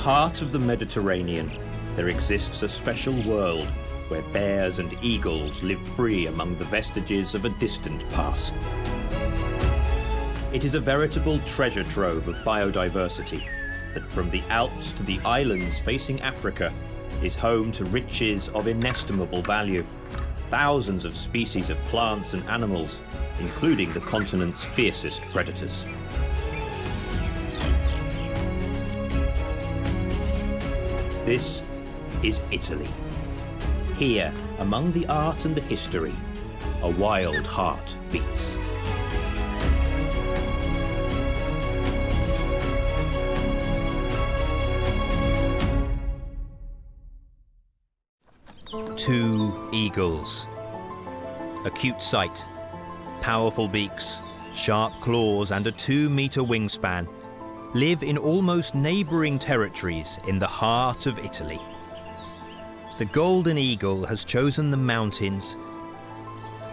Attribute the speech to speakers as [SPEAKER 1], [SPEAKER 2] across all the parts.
[SPEAKER 1] heart of the Mediterranean, there exists a special world where bears and eagles live free among the vestiges of a distant past. It is a veritable treasure trove of biodiversity that, from the Alps to the islands facing Africa, is home to riches of inestimable value. Thousands of species of plants and animals, including the continent's fiercest predators. This is Italy. Here, among the art and the history, a wild heart beats. Two eagles. A cute sight. Powerful beaks, sharp claws and a 2-meter wingspan live in almost neighbouring territories in the heart of Italy. The golden eagle has chosen the mountains,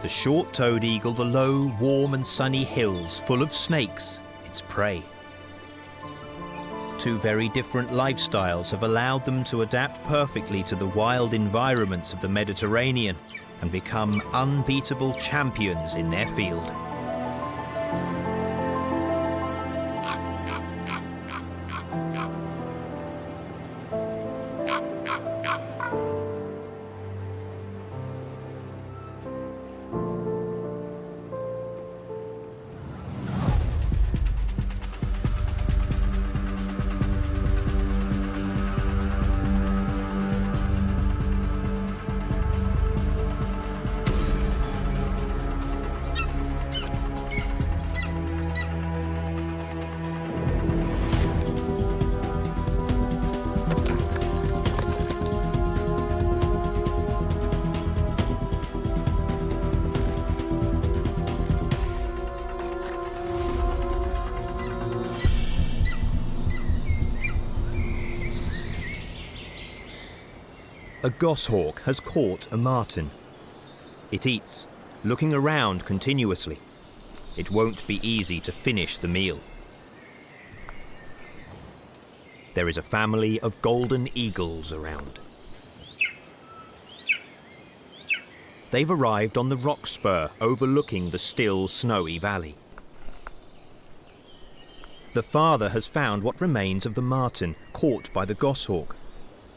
[SPEAKER 1] the short-toed eagle the low, warm and sunny hills full of snakes, its prey. Two very different lifestyles have allowed them to adapt perfectly to the wild environments of the Mediterranean and become unbeatable champions in their field. A goshawk has caught a martin. It eats, looking around continuously. It won't be easy to finish the meal. There is a family of golden eagles around. They've arrived on the rock spur overlooking the still, snowy valley. The father has found what remains of the martin caught by the goshawk.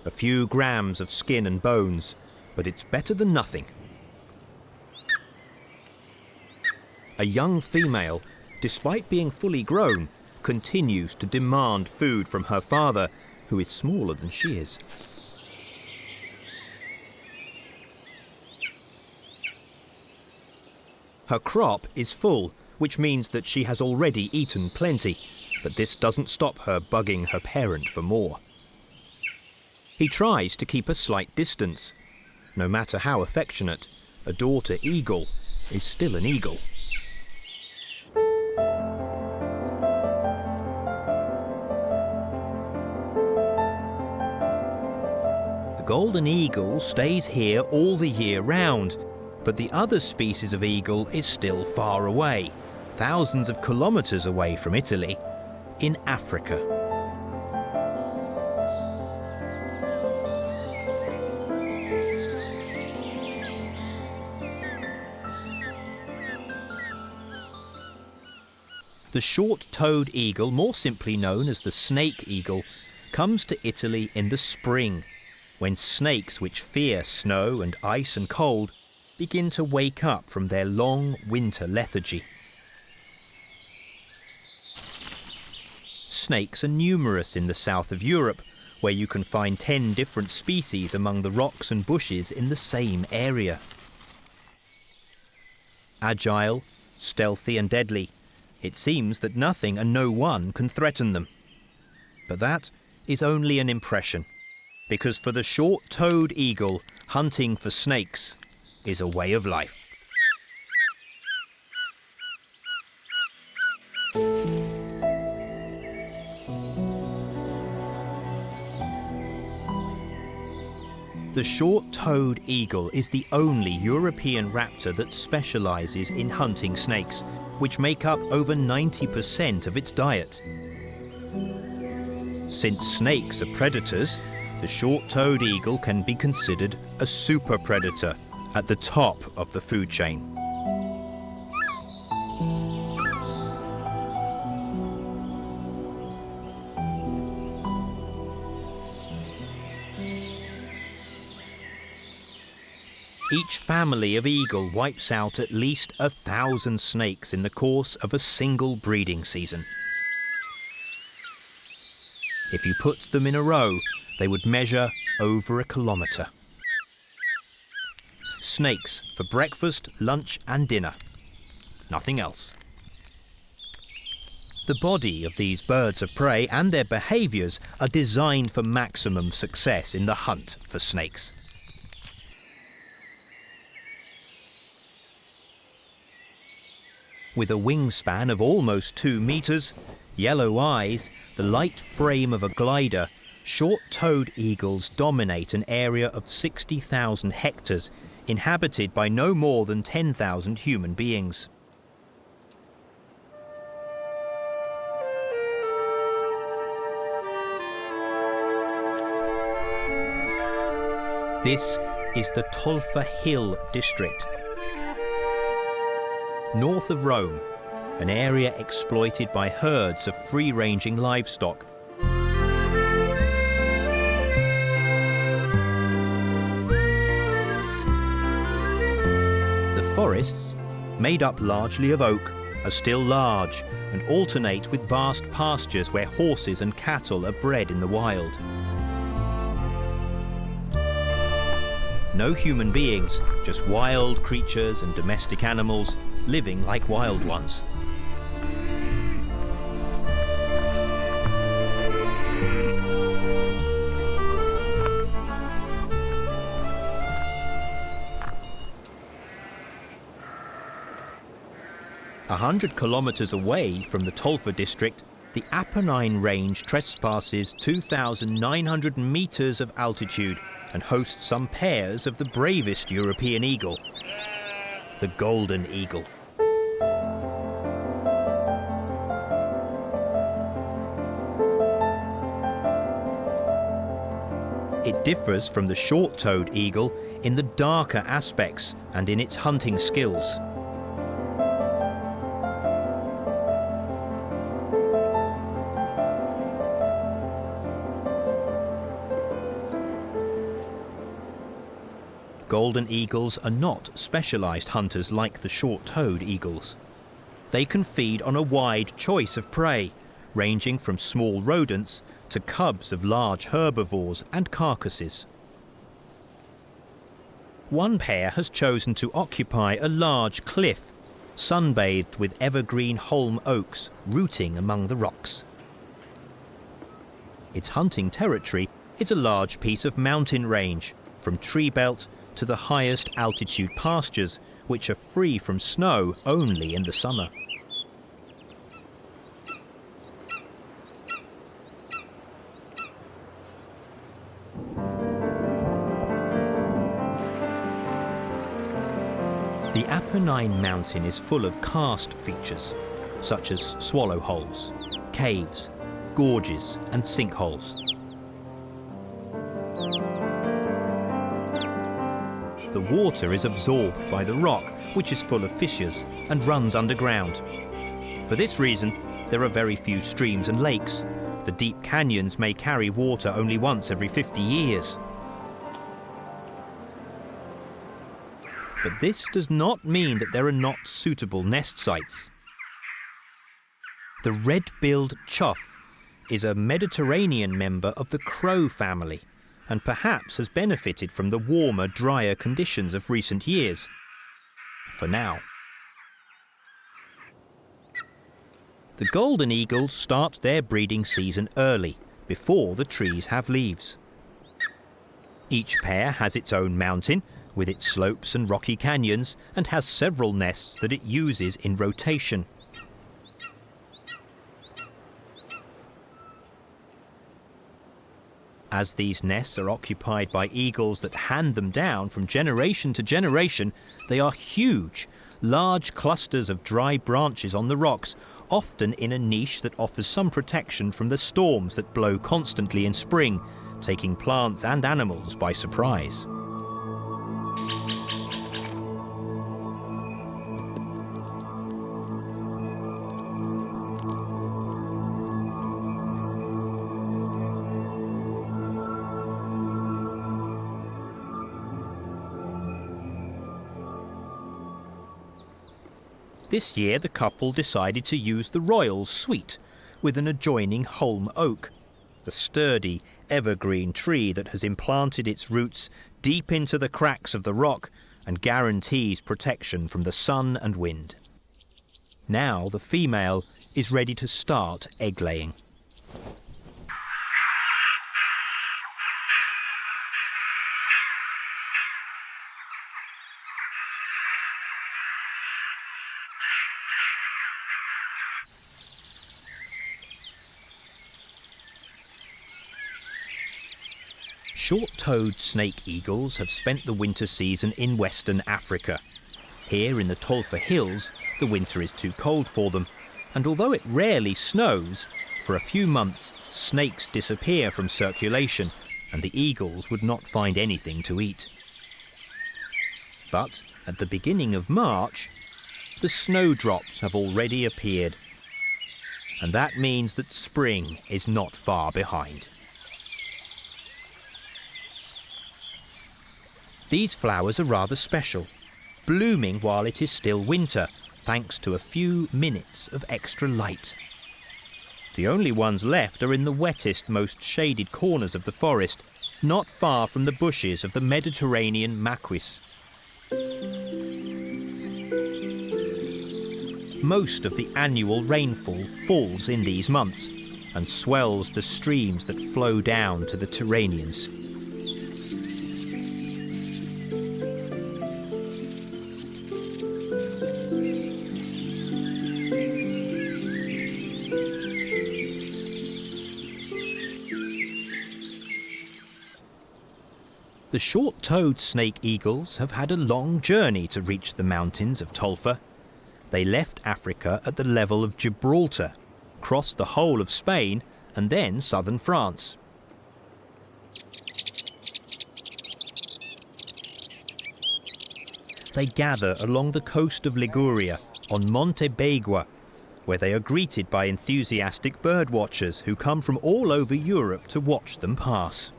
[SPEAKER 1] A few grams of skin and bones, but it's better than nothing. A young female, despite being fully grown, continues to demand food from her father, who is smaller than she is. Her crop is full, which means that she has already eaten plenty, but this doesn't stop her bugging her parent for more. He tries to keep a slight distance. No matter how affectionate, a daughter eagle is still an eagle. The golden eagle stays here all the year round, but the other species of eagle is still far away, thousands of kilometers away from Italy, in Africa. The short-toed eagle, more simply known as the snake eagle, comes to Italy in the spring, when snakes which fear snow and ice and cold begin to wake up from their long winter lethargy. Snakes are numerous in the south of Europe, where you can find 10 different species among the rocks and bushes in the same area. Agile, stealthy and deadly, it seems that nothing and no one can threaten them. But that is only an impression, because for the short-toed eagle, hunting for snakes is a way of life. The short-toed eagle is the only European raptor that specialises in hunting snakes, which make up over 90% of its diet. Since snakes are predators, the short-toed eagle can be considered a super predator at the top of the food chain. Each family of eagle wipes out at least 1,000 snakes in the course of a single breeding season. If you put them in a row, they would measure over 1 kilometre. Snakes for breakfast, lunch and dinner. Nothing else. The body of these birds of prey and their behaviours are designed for maximum success in the hunt for snakes. With a wingspan of almost 2 metres, yellow eyes, the light frame of a glider, short-toed eagles dominate an area of 60,000 hectares, inhabited by no more than 10,000 human beings. This is the Tolfa Hill district, north of Rome, an area exploited by herds of free-ranging livestock. The forests, made up largely of oak, are still large and alternate with vast pastures where horses and cattle are bred in the wild. No human beings, just wild creatures and domestic animals living like wild ones. A 100 kilometres away from the Tolfa district, the Apennine Range trespasses 2,900 metres of altitude and hosts some pairs of the bravest European eagle, the golden eagle. It differs from the short-toed eagle in the darker aspects and in its hunting skills. Golden eagles are not specialised hunters like the short-toed eagles. They can feed on a wide choice of prey, ranging from small rodents to cubs of large herbivores and carcasses. One pair has chosen to occupy a large cliff, sunbathed with evergreen holm oaks rooting among the rocks. Its hunting territory is a large piece of mountain range, from tree belt to the highest altitude pastures, which are free from snow only in the summer. The Apennine Mountain is full of karst features, such as swallow holes, caves, gorges and sinkholes. The water is absorbed by the rock, which is full of fissures and runs underground. For this reason, there are very few streams and lakes. The deep canyons may carry water only once every 50 years. But this does not mean that there are not suitable nest sites. The red-billed chough is a Mediterranean member of the crow family, and perhaps has benefited from the warmer, drier conditions of recent years. For now. The golden eagles start their breeding season early, before the trees have leaves. Each pair has its own mountain, with its slopes and rocky canyons, and has several nests that it uses in rotation. As these nests are occupied by eagles that hand them down from generation to generation, they are huge, large clusters of dry branches on the rocks, often in a niche that offers some protection from the storms that blow constantly in spring, taking plants and animals by surprise. This year the couple decided to use the Royal Suite with an adjoining holm oak, the sturdy evergreen tree that has implanted its roots deep into the cracks of the rock and guarantees protection from the sun and wind. Now the female is ready to start egg laying. Short-toed snake eagles have spent the winter season in Western Africa. Here in the Tolfa Hills, the winter is too cold for them, and although it rarely snows, for a few months snakes disappear from circulation and the eagles would not find anything to eat. But at the beginning of March, the snowdrops have already appeared, and that means that spring is not far behind. These flowers are rather special, blooming while it is still winter, thanks to a few minutes of extra light. The only ones left are in the wettest, most shaded corners of the forest, not far from the bushes of the Mediterranean maquis. Most of the annual rainfall falls in these months and swells the streams that flow down to the Tyrrhenian Sea. The short-toed snake eagles have had a long journey to reach the mountains of Tolfa. They left Africa at the level of Gibraltar, crossed the whole of Spain and then southern France. They gather along the coast of Liguria on Monte Begua, where they are greeted by enthusiastic birdwatchers who come from all over Europe to watch them pass.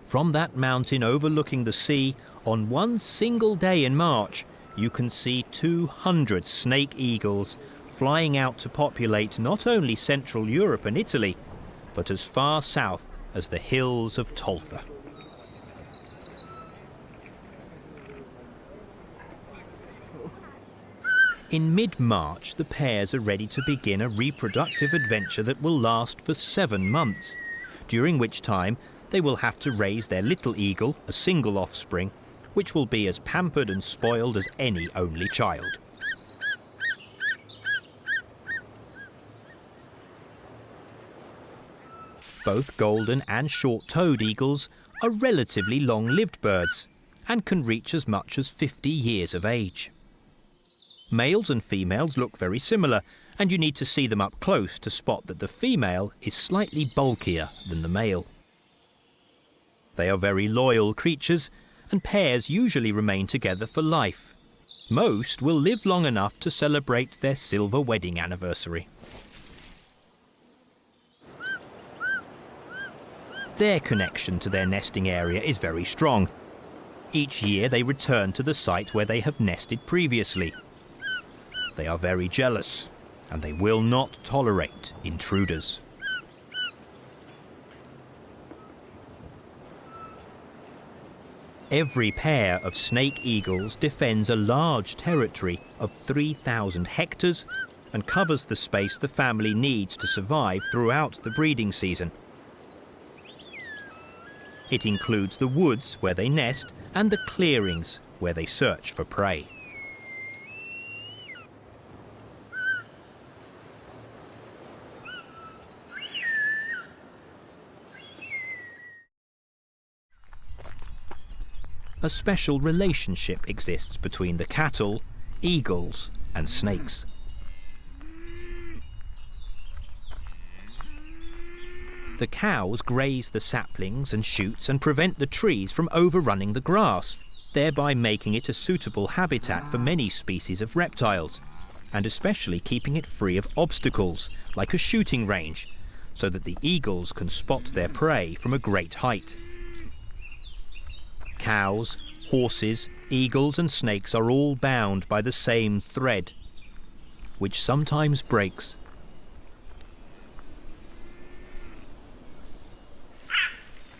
[SPEAKER 1] From that mountain overlooking the sea, on one single day in March, you can see 200 snake eagles flying out to populate not only Central Europe and Italy, but as far south as the hills of Tolfa. In mid-March, the pairs are ready to begin a reproductive adventure that will last for 7 months, during which time they will have to raise their little eagle, a single offspring, which will be as pampered and spoiled as any only child. Both golden and short-toed eagles are relatively long-lived birds and can reach as much as 50 years of age. Males and females look very similar, and you need to see them up close to spot that the female is slightly bulkier than the male. They are very loyal creatures, and pairs usually remain together for life. Most will live long enough to celebrate their silver wedding anniversary. Their connection to their nesting area is very strong. Each year they return to the site where they have nested previously. They are very jealous, and they will not tolerate intruders. Every pair of snake eagles defends a large territory of 3,000 hectares and covers the space the family needs to survive throughout the breeding season. It includes the woods where they nest and the clearings where they search for prey. A special relationship exists between the cattle, eagles, and snakes. The cows graze the saplings and shoots and prevent the trees from overrunning the grass, thereby making it a suitable habitat for many species of reptiles, and especially keeping it free of obstacles, like a shooting range, so that the eagles can spot their prey from a great height. Cows, horses, eagles and snakes are all bound by the same thread, which sometimes breaks.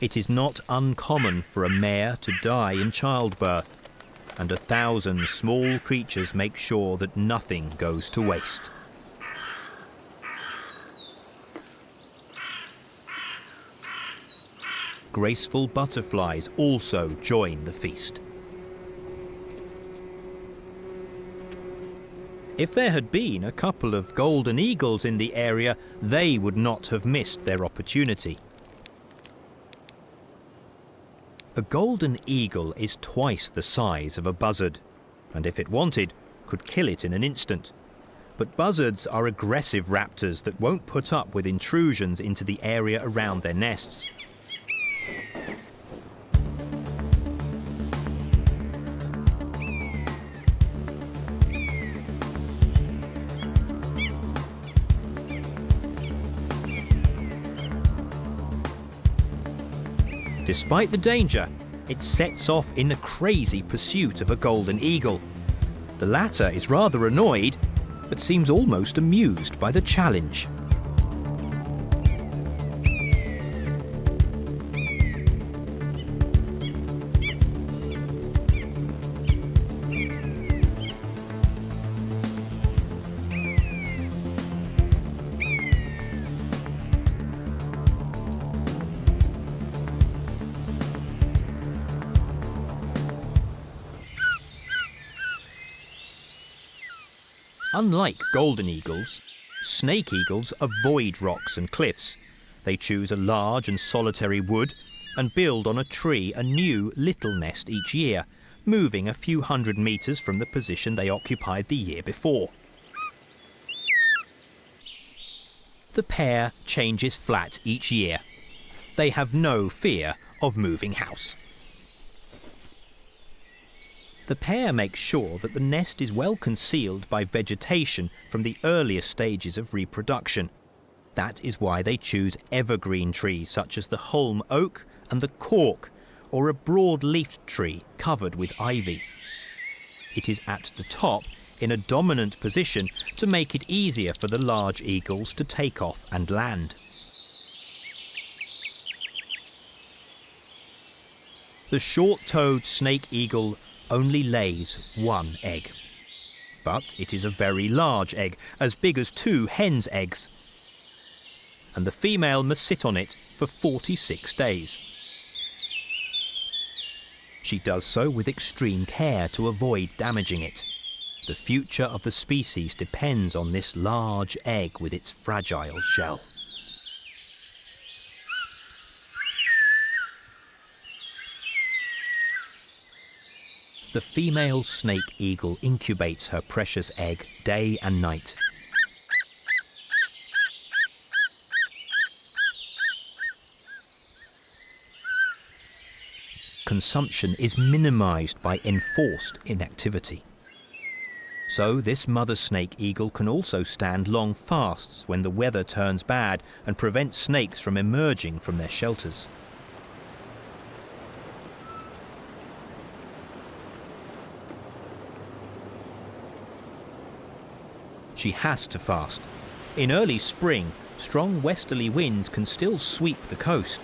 [SPEAKER 1] It is not uncommon for a mare to die in childbirth, and 1,000 small creatures make sure that nothing goes to waste. Graceful butterflies also join the feast. If there had been a couple of golden eagles in the area, they would not have missed their opportunity. A golden eagle is twice the size of a buzzard, and if it wanted, could kill it in an instant. But buzzards are aggressive raptors that won't put up with intrusions into the area around their nests. Despite the danger, it sets off in a crazy pursuit of a golden eagle. The latter is rather annoyed, but seems almost amused by the challenge. Unlike golden eagles, snake eagles avoid rocks and cliffs. They choose a large and solitary wood and build on a tree a new little nest each year, moving a few hundred meters from the position they occupied the year before. The pair changes flat each year. They have no fear of moving house. The pair makes sure that the nest is well concealed by vegetation from the earliest stages of reproduction. That is why they choose evergreen trees such as the holm oak and the cork, or a broad-leafed tree covered with ivy. It is at the top, in a dominant position, to make it easier for the large eagles to take off and land. The short-toed snake eagle only lays one egg. But it is a very large egg, as big as 2 hens' eggs. And the female must sit on it for 46 days. She does so with extreme care to avoid damaging it. The future of the species depends on this large egg with its fragile shell. The female snake eagle incubates her precious egg day and night. Consumption is minimized by enforced inactivity. So this mother snake eagle can also stand long fasts when the weather turns bad and prevent snakes from emerging from their shelters. She has to fast. In early spring, strong westerly winds can still sweep the coast.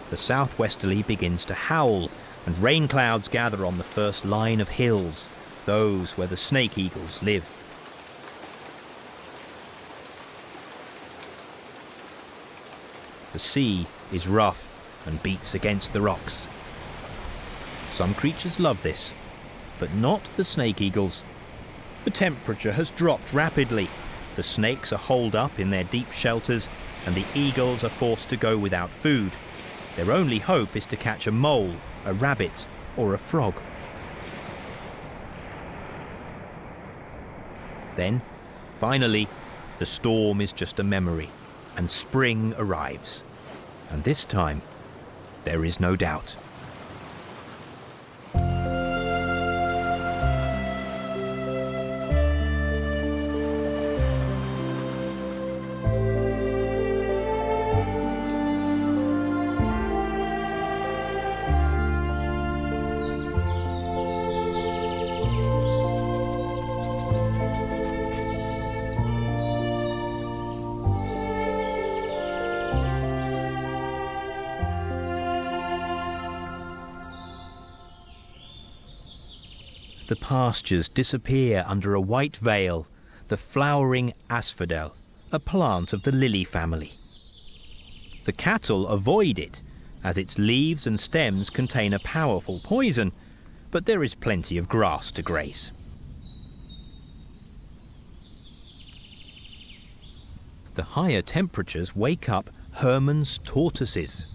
[SPEAKER 1] The southwesterly begins to howl, and rain clouds gather on the first line of hills, those where the snake eagles live. The sea is rough and beats against the rocks. Some creatures love this, but not the snake eagles. The temperature has dropped rapidly. The snakes are holed up in their deep shelters, and the eagles are forced to go without food. Their only hope is to catch a mole, a rabbit, or a frog. Then, finally, the storm is just a memory, and spring arrives. And this time, there is no doubt. The pastures disappear under a white veil, the flowering asphodel, a plant of the lily family. The cattle avoid it, as its leaves and stems contain a powerful poison, but there is plenty of grass to graze. The higher temperatures wake up Hermann's tortoises.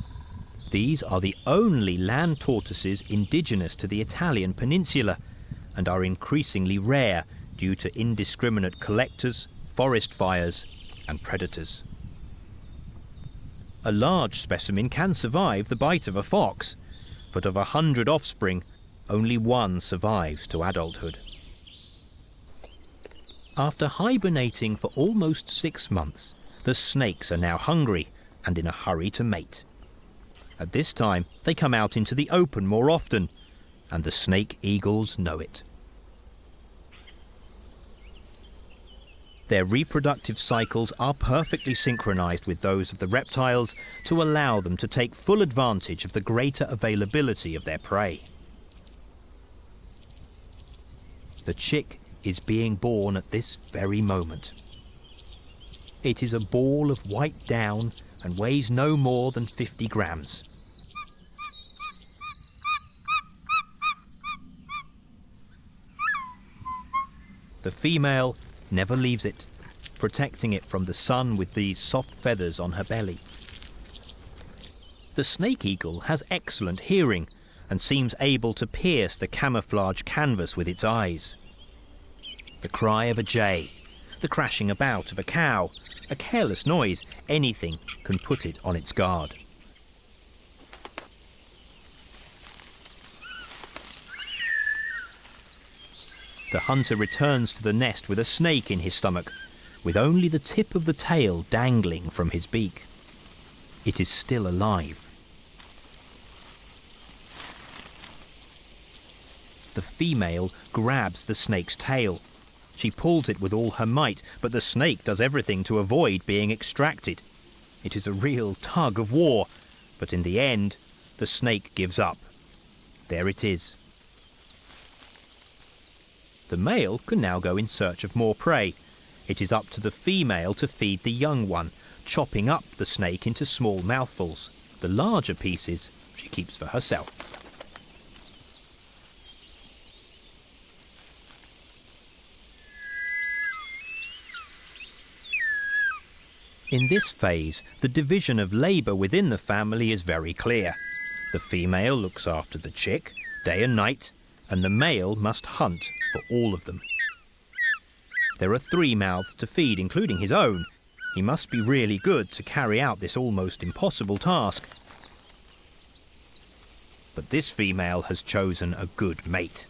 [SPEAKER 1] These are the only land tortoises indigenous to the Italian peninsula, and are increasingly rare due to indiscriminate collectors, forest fires, and predators. A large specimen can survive the bite of a fox, but of 100 offspring, only one survives to adulthood. After hibernating for almost 6 months, the snakes are now hungry and in a hurry to mate. At this time, they come out into the open more often, and the snake eagles know it. Their reproductive cycles are perfectly synchronized with those of the reptiles to allow them to take full advantage of the greater availability of their prey. The chick is being born at this very moment. It is a ball of white down and weighs no more than 50 grams. The female never leaves it, protecting it from the sun with these soft feathers on her belly. The snake eagle has excellent hearing and seems able to pierce the camouflage canvas with its eyes. The cry of a jay, the crashing about of a cow, a careless noise, anything can put it on its guard. The hunter returns to the nest with a snake in his stomach, with only the tip of the tail dangling from his beak. It is still alive. The female grabs the snake's tail. She pulls it with all her might, but the snake does everything to avoid being extracted. It is a real tug of war, but in the end, the snake gives up. There it is. The male can now go in search of more prey. It is up to the female to feed the young one, chopping up the snake into small mouthfuls. The larger pieces she keeps for herself. In this phase, the division of labour within the family is very clear. The female looks after the chick, day and night, and the male must hunt for all of them. There are 3 mouths to feed, including his own. He must be really good to carry out this almost impossible task. But this female has chosen a good mate.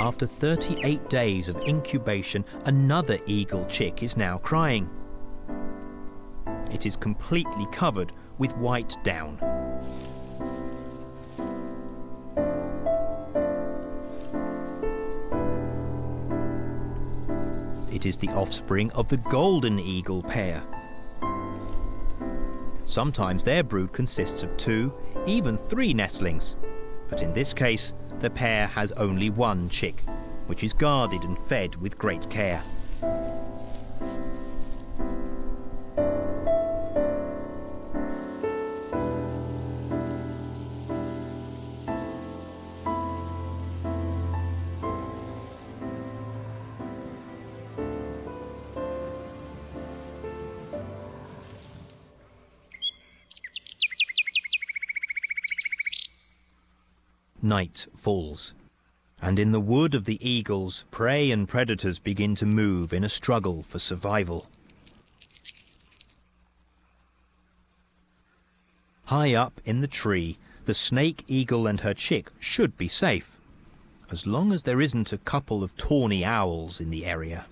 [SPEAKER 1] After 38 days of incubation, another eagle chick is now crying. It is completely covered with white down. It is the offspring of the golden eagle pair. Sometimes their brood consists of 2, even 3 nestlings, but in this case, the pair has only 1 chick, which is guarded and fed with great care. Night falls. And in the wood of the eagles, prey and predators begin to move in a struggle for survival. High up in the tree, the snake eagle and her chick should be safe, as long as there isn't a couple of tawny owls in the area.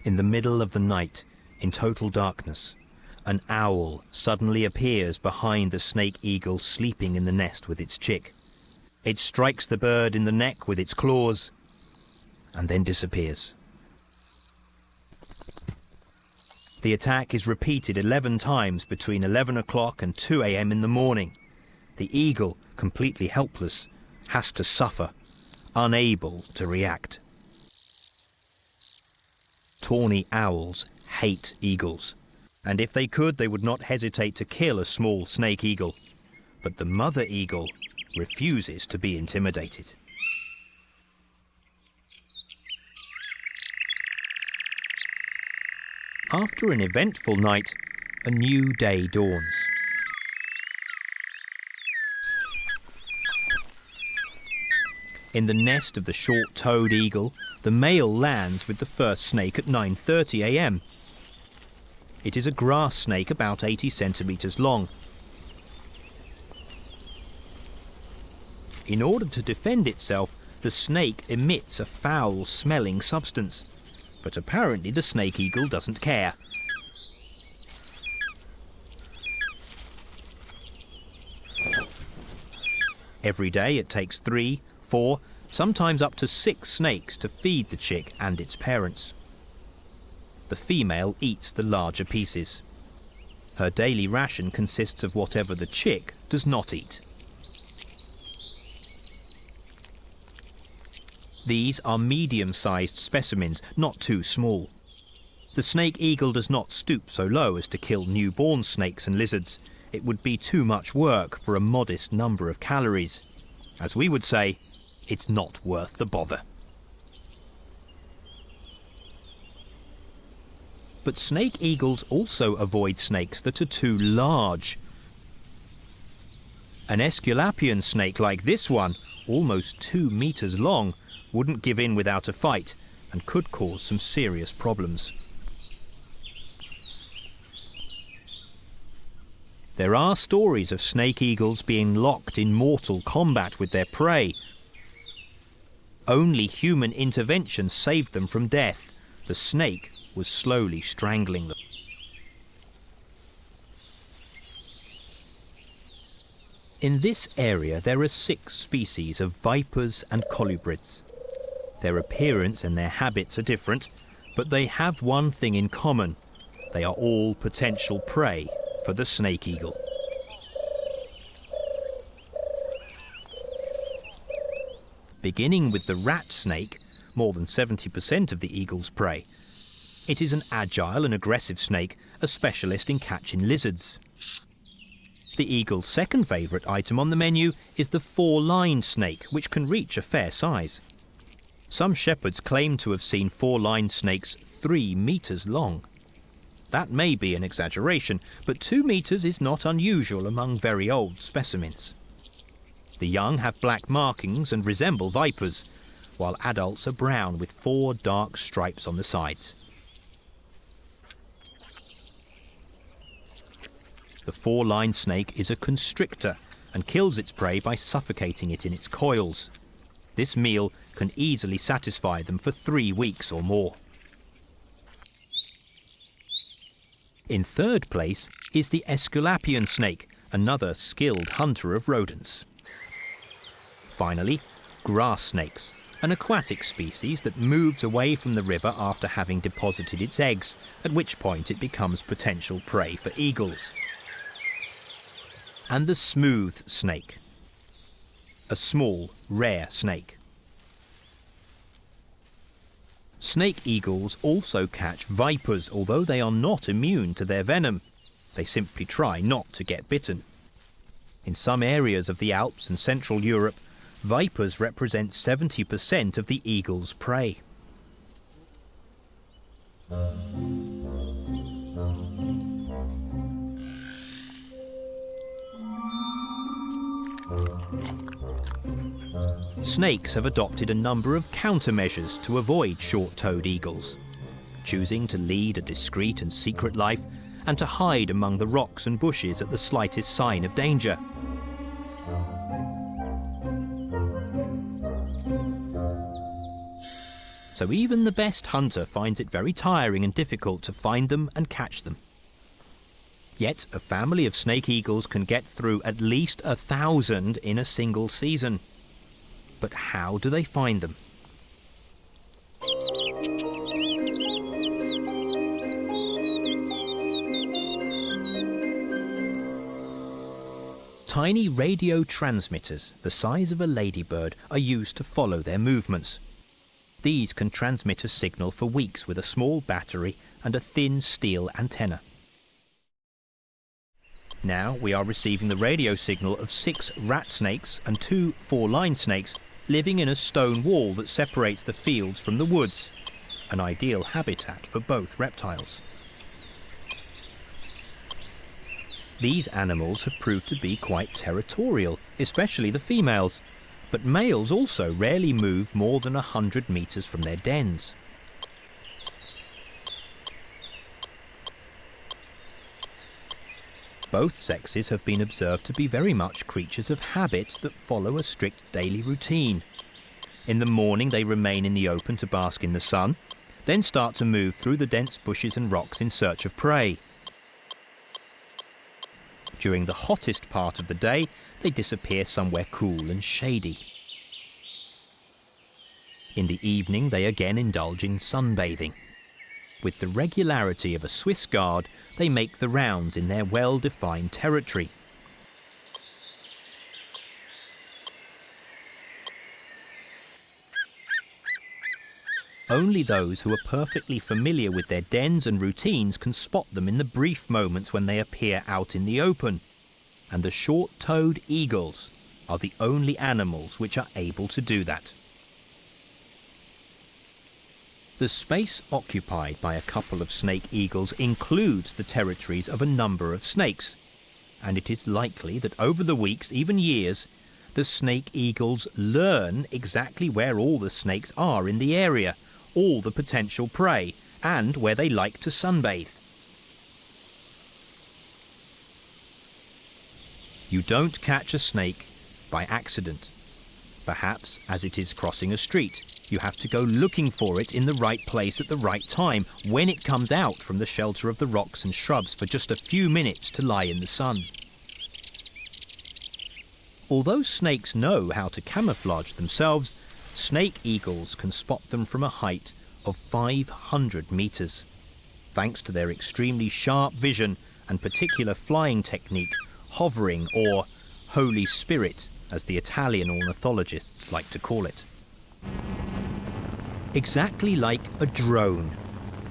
[SPEAKER 1] In the middle of the night, in total darkness, an owl suddenly appears behind the snake eagle sleeping in the nest with its chick. It strikes the bird in the neck with its claws and then disappears. The attack is repeated 11 times between 11 o'clock and 2 a.m. in the morning. The eagle, completely helpless, has to suffer, unable to react. Tawny owls hate eagles, and if they could, they would not hesitate to kill a small snake eagle. But the mother eagle refuses to be intimidated. After an eventful night, a new day dawns. In the nest of the short-toed eagle, the male lands with the first snake at 9:30 a.m. It is a grass snake about 80 centimeters long. In order to defend itself, the snake emits a foul-smelling substance, but apparently the snake eagle doesn't care. Every day it takes 3, 4, sometimes up to 6 snakes to feed the chick and its parents. The female eats the larger pieces. Her daily ration consists of whatever the chick does not eat. These are medium-sized specimens, not too small. The snake eagle does not stoop so low as to kill newborn snakes and lizards. It would be too much work for a modest number of calories. As we would say, it's not worth the bother. But snake eagles also avoid snakes that are too large. An Aesculapian snake like this one, almost 2 meters long, wouldn't give in without a fight and could cause some serious problems. There are stories of snake eagles being locked in mortal combat with their prey. Only human intervention saved them from death. The snake was slowly strangling them. In this area there are 6 species of vipers and colubrids. Their appearance and their habits are different, but they have one thing in common. They are all potential prey for the snake eagle. Beginning with the rat snake, more than 70% of the eagle's prey. It is an agile and aggressive snake, a specialist in catching lizards. The eagle's second favourite item on the menu is the 4-lined snake, which can reach a fair size. Some shepherds claim to have seen 4-lined snakes 3 meters long. That may be an exaggeration, but 2 meters is not unusual among very old specimens. The young have black markings and resemble vipers, while adults are brown with 4 dark stripes on the sides. The 4-lined snake is a constrictor and kills its prey by suffocating it in its coils. This meal can easily satisfy them for 3 weeks or more. In third place is the Aesculapian snake, another skilled hunter of rodents. Finally, grass snakes, an aquatic species that moves away from the river after having deposited its eggs, at which point it becomes potential prey for eagles. And the smooth snake, a small, rare snake. Snake eagles also catch vipers, although they are not immune to their venom. They simply try not to get bitten. In some areas of the Alps and Central Europe, vipers represent 70% of the eagle's prey. Snakes have adopted a number of countermeasures to avoid short-toed eagles, choosing to lead a discreet and secret life and to hide among the rocks and bushes at the slightest sign of danger. So even the best hunter finds it very tiring and difficult to find them and catch them. Yet a family of snake eagles can get through at least 1,000 in a single season. But how do they find them? Tiny radio transmitters, the size of a ladybird, are used to follow their movements. These can transmit a signal for weeks with a small battery and a thin steel antenna. Now we are receiving the radio signal of 6 rat snakes and 2 four-line snakes living in a stone wall that separates the fields from the woods, an ideal habitat for both reptiles. These animals have proved to be quite territorial, especially the females, but males also rarely move more than 100 meters from their dens. Both sexes have been observed to be very much creatures of habit that follow a strict daily routine. In the morning they remain in the open to bask in the sun, then start to move through the dense bushes and rocks in search of prey. During the hottest part of the day, they disappear somewhere cool and shady. In the evening they again indulge in sunbathing. With the regularity of a Swiss guard, they make the rounds in their well-defined territory. Only those who are perfectly familiar with their dens and routines can spot them in the brief moments when they appear out in the open. And the short-toed eagles are the only animals which are able to do that. The space occupied by a couple of snake eagles includes the territories of a number of snakes, and it is likely that over the weeks, even years, the snake eagles learn exactly where all the snakes are in the area, all the potential prey, and where they like to sunbathe. You don't catch a snake by accident. Perhaps as it is crossing a street, you have to go looking for it in the right place at the right time, when it comes out from the shelter of the rocks and shrubs for just a few minutes to lie in the sun. Although snakes know how to camouflage themselves, snake eagles can spot them from a height of 500 meters, thanks to their extremely sharp vision and particular flying technique, hovering, or Holy Spirit, as the Italian ornithologists like to call it. Exactly like a drone,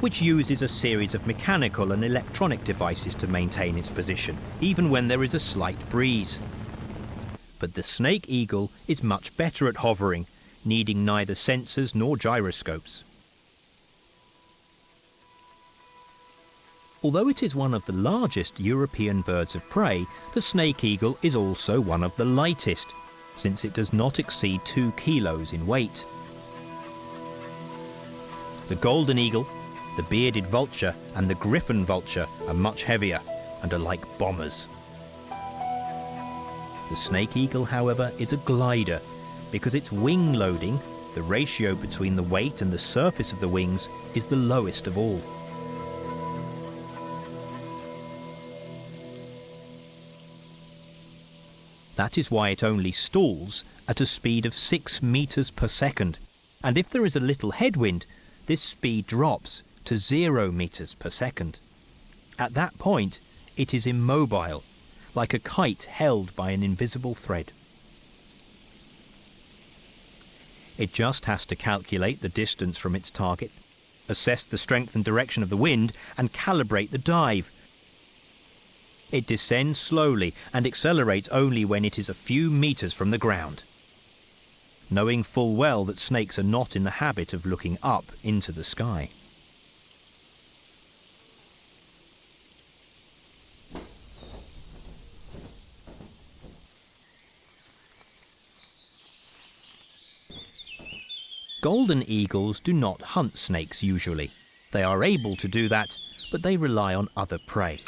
[SPEAKER 1] which uses a series of mechanical and electronic devices to maintain its position, even when there is a slight breeze. But the snake eagle is much better at hovering, needing neither sensors nor gyroscopes. Although it is one of the largest European birds of prey, the snake eagle is also one of the lightest, since it does not exceed 2 kilos in weight. The golden eagle, the bearded vulture and the griffon vulture are much heavier and are like bombers. The snake eagle, however, is a glider because its wing loading, the ratio between the weight and the surface of the wings, is the lowest of all. That is why it only stalls at a speed of 6 meters per second, and if there is a little headwind, this speed drops to 0 meters per second. At that point, it is immobile, like a kite held by an invisible thread. It just has to calculate the distance from its target, assess the strength and direction of the wind, and calibrate the dive. It descends slowly and accelerates only when it is a few meters from the ground, knowing full well that snakes are not in the habit of looking up into the sky. Golden eagles do not hunt snakes usually. They are able to do that, but they rely on other prey.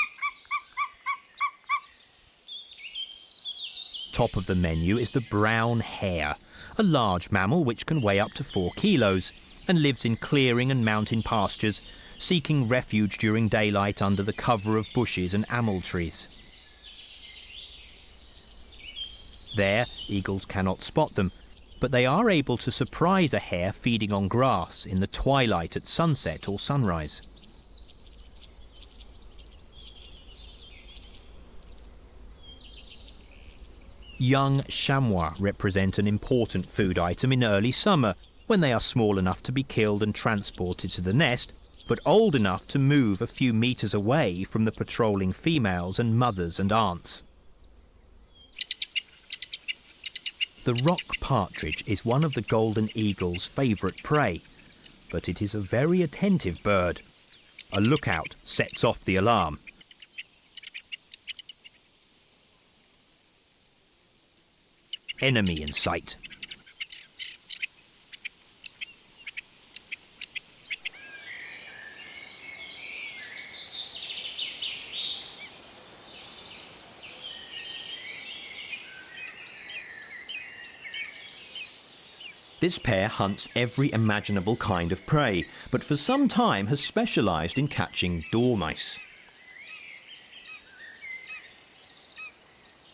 [SPEAKER 1] Top of the menu is the brown hare, a large mammal which can weigh up to 4 kilos and lives in clearing and mountain pastures, seeking refuge during daylight under the cover of bushes and amyl trees. There, eagles cannot spot them, but they are able to surprise a hare feeding on grass in the twilight at sunset or sunrise. Young chamois represent an important food item in early summer, when they are small enough to be killed and transported to the nest, but old enough to move a few meters away from the patrolling females and mothers and aunts. The rock partridge is one of the golden eagle's favourite prey, but it is a very attentive bird. A lookout sets off the alarm. Enemy in sight. This pair hunts every imaginable kind of prey, but for some time has specialised in catching dormice.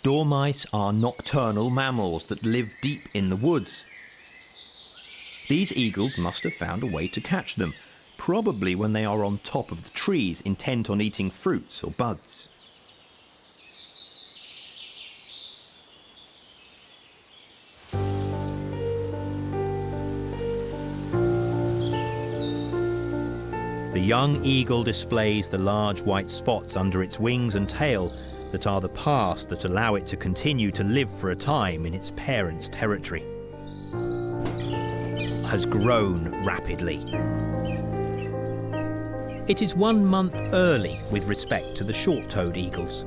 [SPEAKER 1] Dormice are nocturnal mammals that live deep in the woods. These eagles must have found a way to catch them, probably when they are on top of the trees, intent on eating fruits or buds. The young eagle displays the large white spots under its wings and tail that are the paths that allow it to continue to live for a time in its parents' territory. Has grown rapidly. It is 1 month early with respect to the short-toed eagles.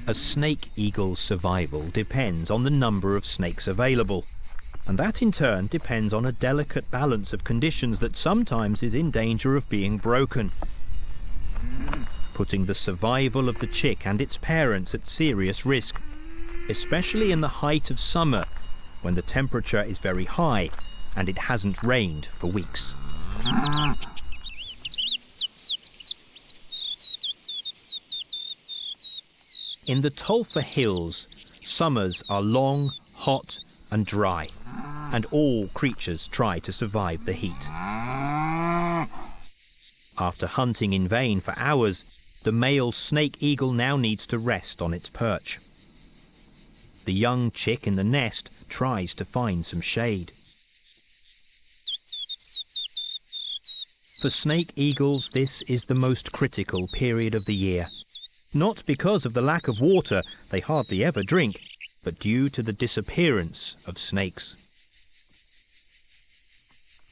[SPEAKER 1] A snake eagle's survival depends on the number of snakes available, and that in turn depends on a delicate balance of conditions that sometimes is in danger of being broken, putting the survival of the chick and its parents at serious risk, especially in the height of summer when the temperature is very high and it hasn't rained for weeks. In the Tolfa Hills, summers are long, hot and dry, and all creatures try to survive the heat. After hunting in vain for hours, the male snake eagle now needs to rest on its perch. The young chick in the nest tries to find some shade. For snake eagles, this is the most critical period of the year. Not because of the lack of water, they hardly ever drink, but due to the disappearance of snakes.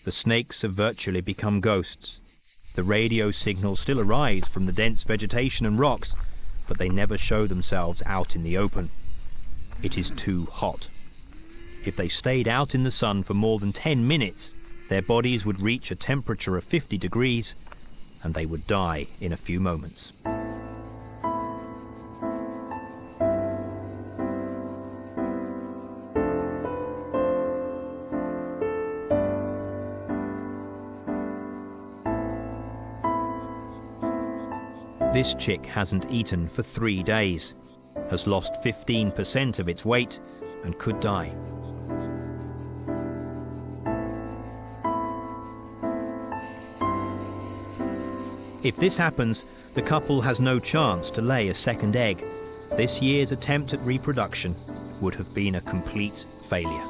[SPEAKER 1] The snakes have virtually become ghosts. The radio signals still arise from the dense vegetation and rocks, but they never show themselves out in the open. It is too hot. If they stayed out in the sun for more than 10 minutes, their bodies would reach a temperature of 50 degrees, and they would die in a few moments. This chick hasn't eaten for 3 days, has lost 15% of its weight, and could die. If this happens, the couple has no chance to lay a second egg. This year's attempt at reproduction would have been a complete failure.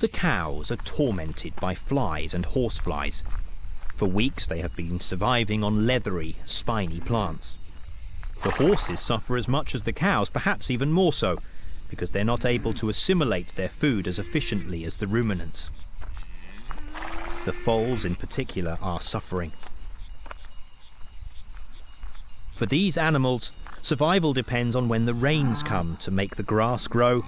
[SPEAKER 1] The cows are tormented by flies and horseflies. For weeks they have been surviving on leathery, spiny plants. The horses suffer as much as the cows, perhaps even more so, because they're not able to assimilate their food as efficiently as the ruminants. The foals in particular are suffering. For these animals, survival depends on when the rains come to make the grass grow,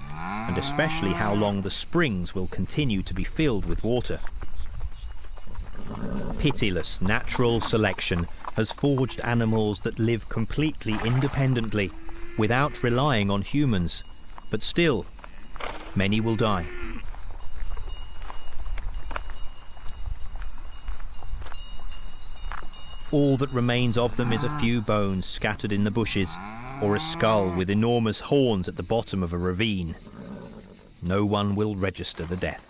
[SPEAKER 1] and especially how long the springs will continue to be filled with water. Pitiless natural selection has forged animals that live completely independently, without relying on humans, but still, many will die. All that remains of them is a few bones scattered in the bushes, or a skull with enormous horns at the bottom of a ravine. No one will register the death.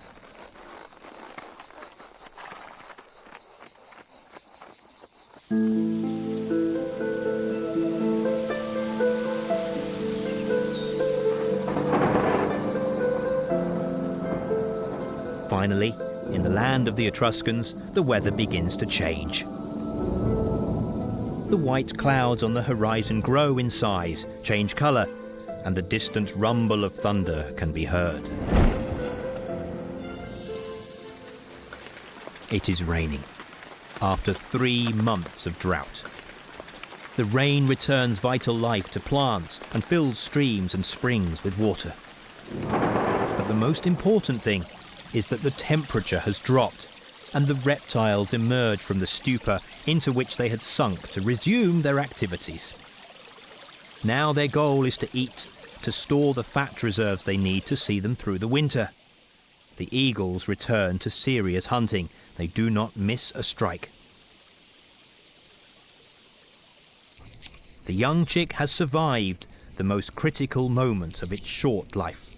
[SPEAKER 1] Finally, in the land of the Etruscans, the weather begins to change. The white clouds on the horizon grow in size, change colour, and the distant rumble of thunder can be heard. It is raining, after 3 months of drought. The rain returns vital life to plants and fills streams and springs with water. But the most important thing is that the temperature has dropped, and the reptiles emerge from the stupor into which they had sunk to resume their activities. Now their goal is to eat, to store the fat reserves they need to see them through the winter. The eagles return to serious hunting. They do not miss a strike. The young chick has survived the most critical moment of its short life.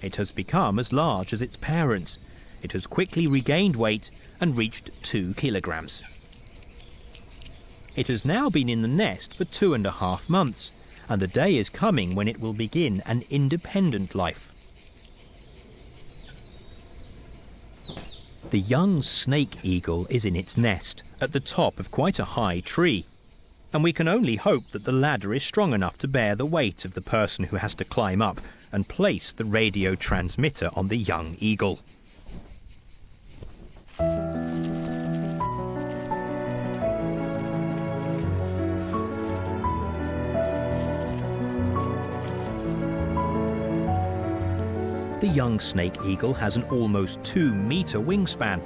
[SPEAKER 1] It has become as large as its parents. It has quickly regained weight and reached 2 kilograms. It has now been in the nest for 2.5 months, and the day is coming when it will begin an independent life. The young snake eagle is in its nest at the top of quite a high tree, and we can only hope that the ladder is strong enough to bear the weight of the person who has to climb up and place the radio transmitter on the young eagle. The young snake eagle has an almost 2-meter wingspan,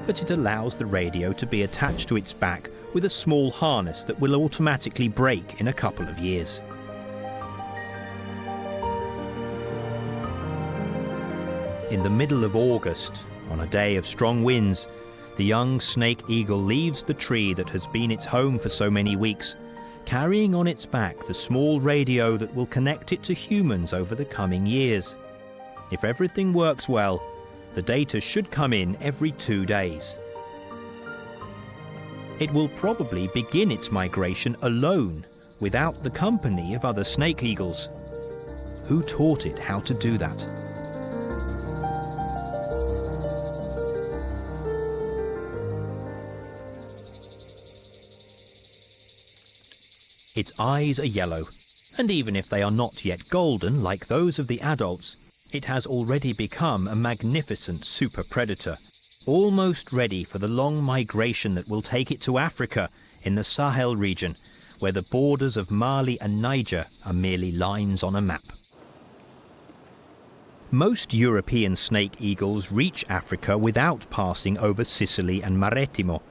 [SPEAKER 1] but it allows the radio to be attached to its back with a small harness that will automatically break in a couple of years. In the middle of August, on a day of strong winds, the young snake eagle leaves the tree that has been its home for so many weeks, carrying on its back the small radio that will connect it to humans over the coming years. If everything works well, the data should come in every 2 days. It will probably begin its migration alone, without the company of other snake eagles. Who taught it how to do that? Its eyes are yellow, and even if they are not yet golden like those of the adults, it has already become a magnificent super predator, almost ready for the long migration that will take it to Africa in the Sahel region, where the borders of Mali and Niger are merely lines on a map. Most European snake eagles reach Africa without passing over Sicily and Marettimo,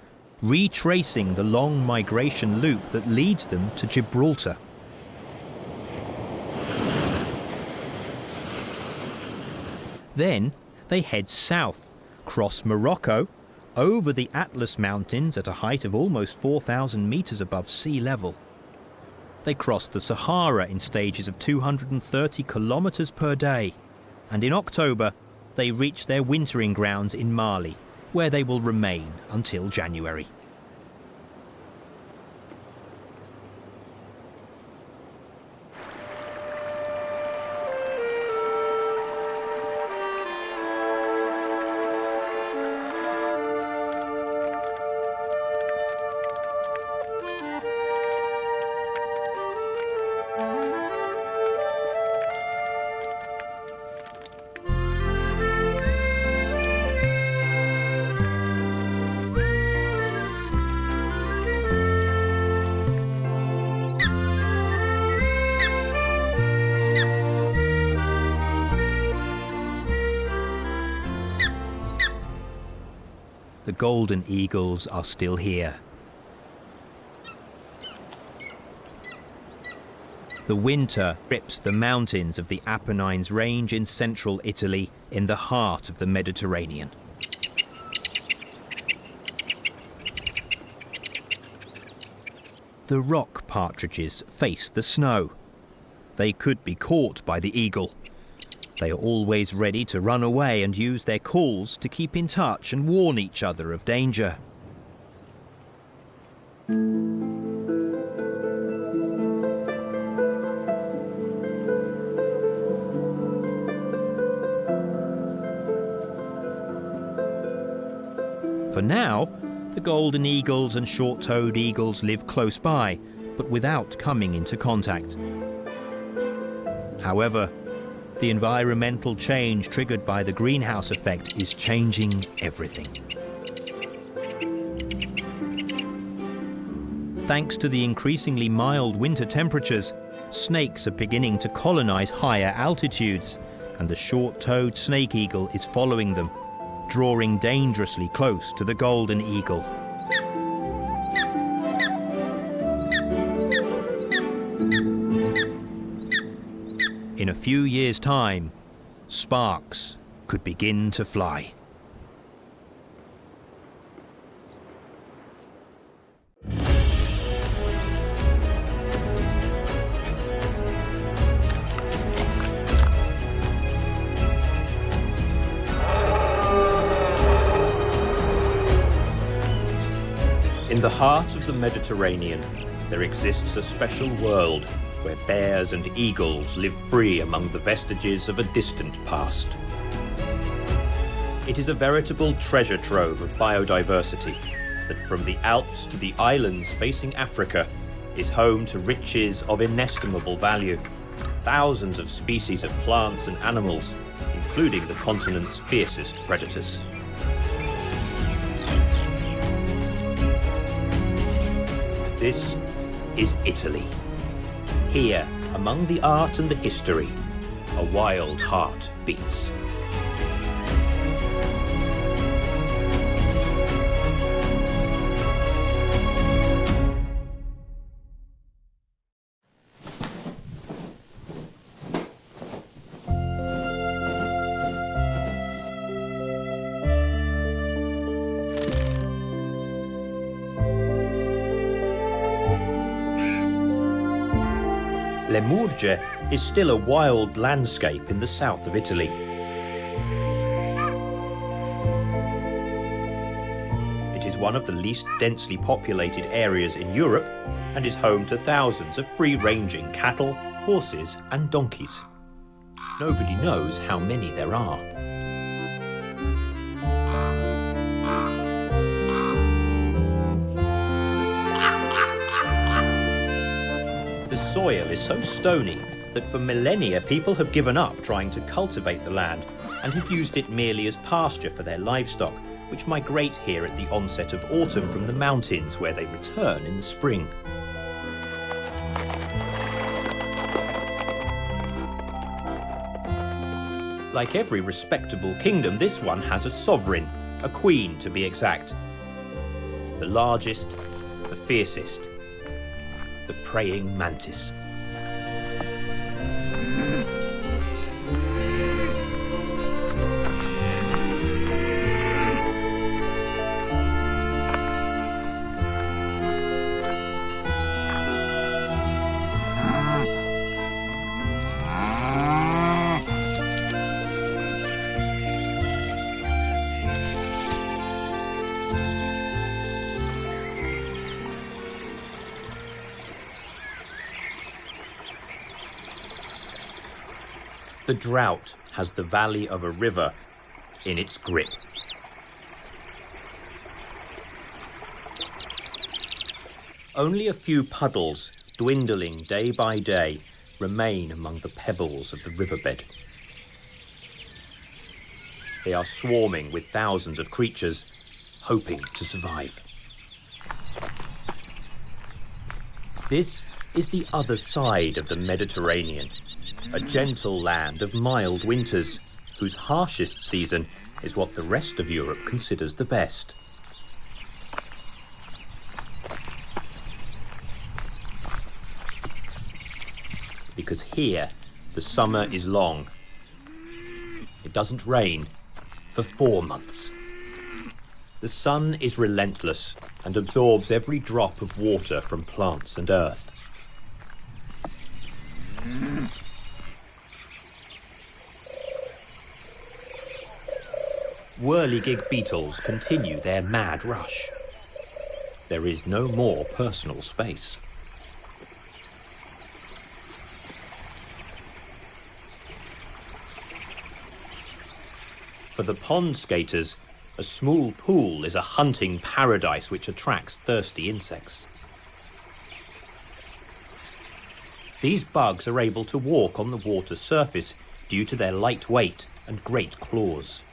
[SPEAKER 1] retracing the long migration loop that leads them to Gibraltar. Then they head south, cross Morocco, over the Atlas Mountains at a height of almost 4,000 meters above sea level. They cross the Sahara in stages of 230 kilometers per day, and in October they reach their wintering grounds in Mali, where they will remain until January. the golden eagles are still here. The winter rips the mountains of the Apennines range in central Italy in the heart of the Mediterranean. The rock partridges face the snow. They could be caught by the eagle. They are always ready to run away and use their calls to keep in touch and warn each other of danger. For now, the golden eagles and short-toed eagles live close by, but without coming into contact. However, the environmental change triggered by the greenhouse effect is changing everything. Thanks to the increasingly mild winter temperatures, snakes are beginning to colonize higher altitudes, and the short-toed snake eagle is following them, drawing dangerously close to the golden eagle. In a few years' time, sparks could begin to fly. In the heart of the Mediterranean, there exists a special world where bears and eagles live free among the vestiges of a distant past. It is a veritable treasure trove of biodiversity that, from the Alps to the islands facing Africa, is home to riches of inestimable value. Thousands of species of plants and animals, including the continent's fiercest predators. This is Italy. Here, among the art and the history, a wild heart beats. Le Murge is still a wild landscape in the south of Italy. It is one of the least densely populated areas in Europe and is home to thousands of free-ranging cattle, horses and donkeys. Nobody knows how many there are. The soil is so stony that for millennia people have given up trying to cultivate the land and have used it merely as pasture for their livestock, which migrate here at the onset of autumn from the mountains where they return in the spring. Like every respectable kingdom, this one has a sovereign, a queen to be exact. The largest, the fiercest, the praying mantis. The drought has the valley of a river in its grip. Only a few puddles, dwindling day by day, remain among the pebbles of the riverbed. They are swarming with thousands of creatures, hoping to survive. This is the other side of the Mediterranean. A gentle land of mild winters, whose harshest season is what the rest of Europe considers the best. because here the summer is long. It doesn't rain for 4 months. The sun is relentless and absorbs every drop of water from plants and earth. Whirligig beetles continue their mad rush. There is no more personal space. For the pond skaters, a small pool is a hunting paradise which attracts thirsty insects. These bugs are able to walk on the water surface due to their light weight and great claws.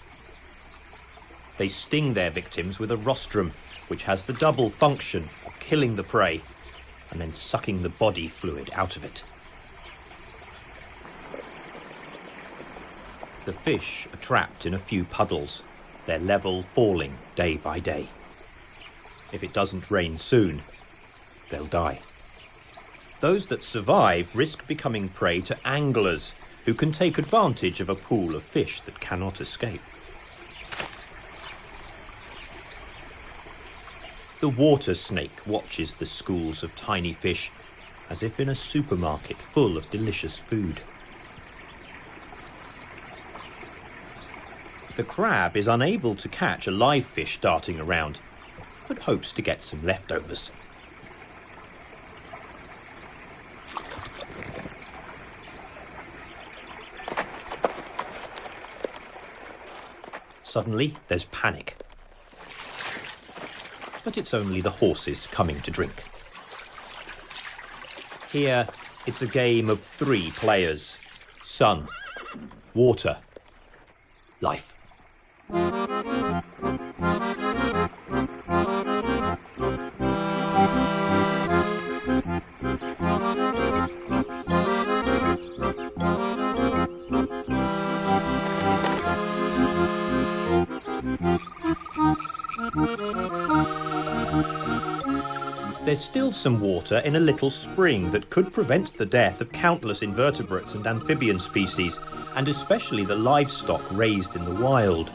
[SPEAKER 1] They sting their victims with a rostrum, which has the double function of killing the prey and then sucking the body fluid out of it. The fish are trapped in a few puddles, their level falling day by day. If it doesn't rain soon, they'll die. Those that survive risk becoming prey to anglers who can take advantage of a pool of fish that cannot escape. The water snake watches the schools of tiny fish as if in a supermarket full of delicious food. The crab is unable to catch a live fish darting around, but hopes to get some leftovers. Suddenly, there's panic. But it's only the horses coming to drink. Here, it's a game of 3 players: sun, water, life. There's still some water in a little spring that could prevent the death of countless invertebrates and amphibian species, and especially the livestock raised in the wild.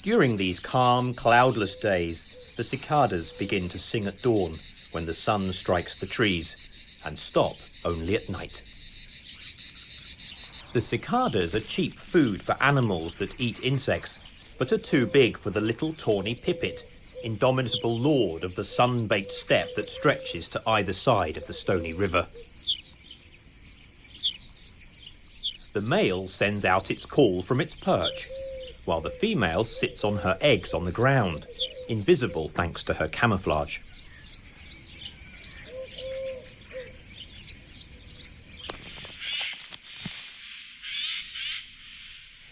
[SPEAKER 1] During these calm, cloudless days, the cicadas begin to sing at dawn when the sun strikes the trees, and stop only at night. The cicadas are cheap food for animals that eat insects, but are too big for the little tawny pipit, indomitable lord of the sun-baked steppe that stretches to either side of the stony river. The male sends out its call from its perch, while the female sits on her eggs on the ground, invisible thanks to her camouflage.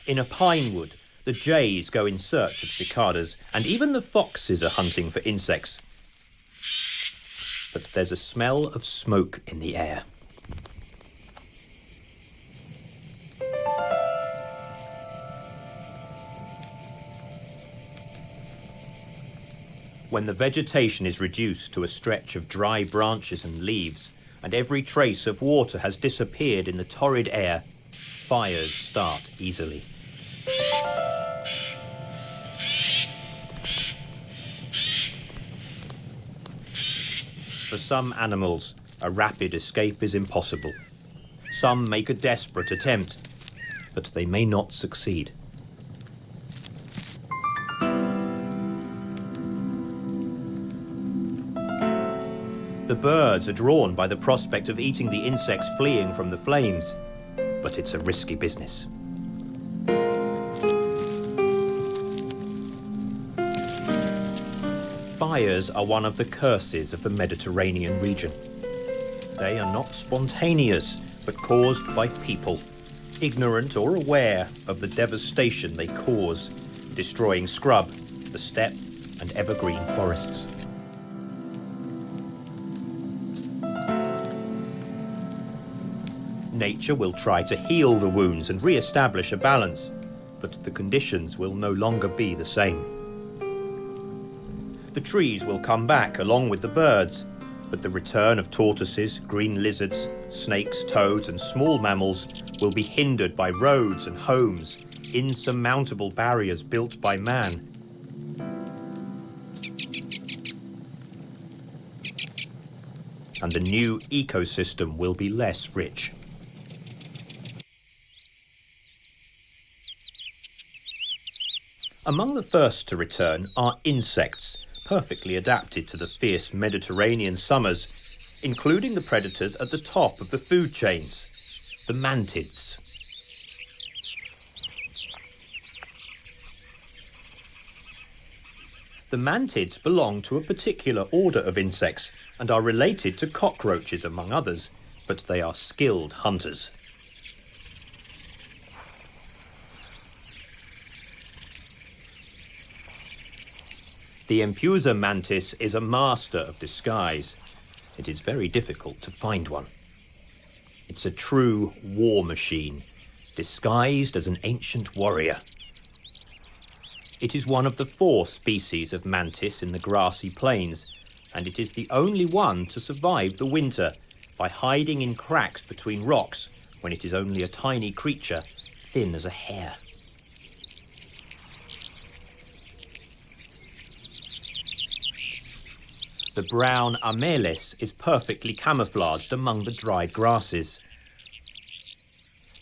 [SPEAKER 1] In a pine wood, the jays go in search of cicadas, and even the foxes are hunting for insects. But there's a smell of smoke in the air. When the vegetation is reduced to a stretch of dry branches and leaves, and every trace of water has disappeared in the torrid air, fires start easily. For some animals, a rapid escape is impossible. Some make a desperate attempt, but they may not succeed. The birds are drawn by the prospect of eating the insects fleeing from the flames, but it's a risky business. Fires are one of the curses of the Mediterranean region. They are not spontaneous, but caused by people, ignorant or aware of the devastation they cause, destroying scrub, the steppe, and evergreen forests. Nature will try to heal the wounds and re-establish a balance, but the conditions will no longer be the same. The trees will come back along with the birds, but the return of tortoises, green lizards, snakes, toads and small mammals will be hindered by roads and homes, insurmountable barriers built by man. And the new ecosystem will be less rich. Among the first to return are insects, perfectly adapted to the fierce Mediterranean summers, including the predators at the top of the food chains, the mantids. The mantids belong to a particular order of insects and are related to cockroaches among others, but they are skilled hunters. The Empusa mantis is a master of disguise. It is very difficult to find one. It's a true war machine, disguised as an ancient warrior. It is one of the 4 species of mantis in the grassy plains, and it is the only one to survive the winter by hiding in cracks between rocks when it is only a tiny creature, thin as a hair. The brown amelis is perfectly camouflaged among the dried grasses.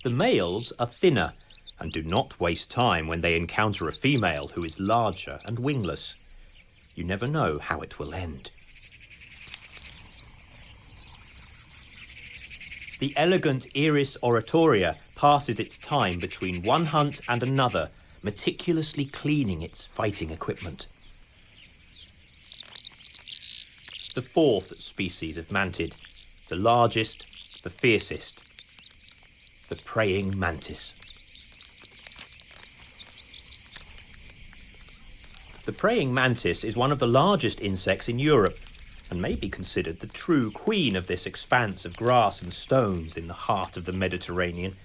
[SPEAKER 1] The males are thinner and do not waste time when they encounter a female who is larger and wingless. You never know how it will end. The elegant Iris oratoria passes its time between one hunt and another, meticulously cleaning its fighting equipment. The 4th species of mantid, the largest, the fiercest, the praying mantis. The praying mantis is one of the largest insects in Europe and may be considered the true queen of this expanse of grass and stones in the heart of the Mediterranean,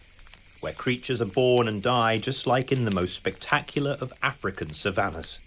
[SPEAKER 1] where creatures are born and die just like in the most spectacular of African savannas.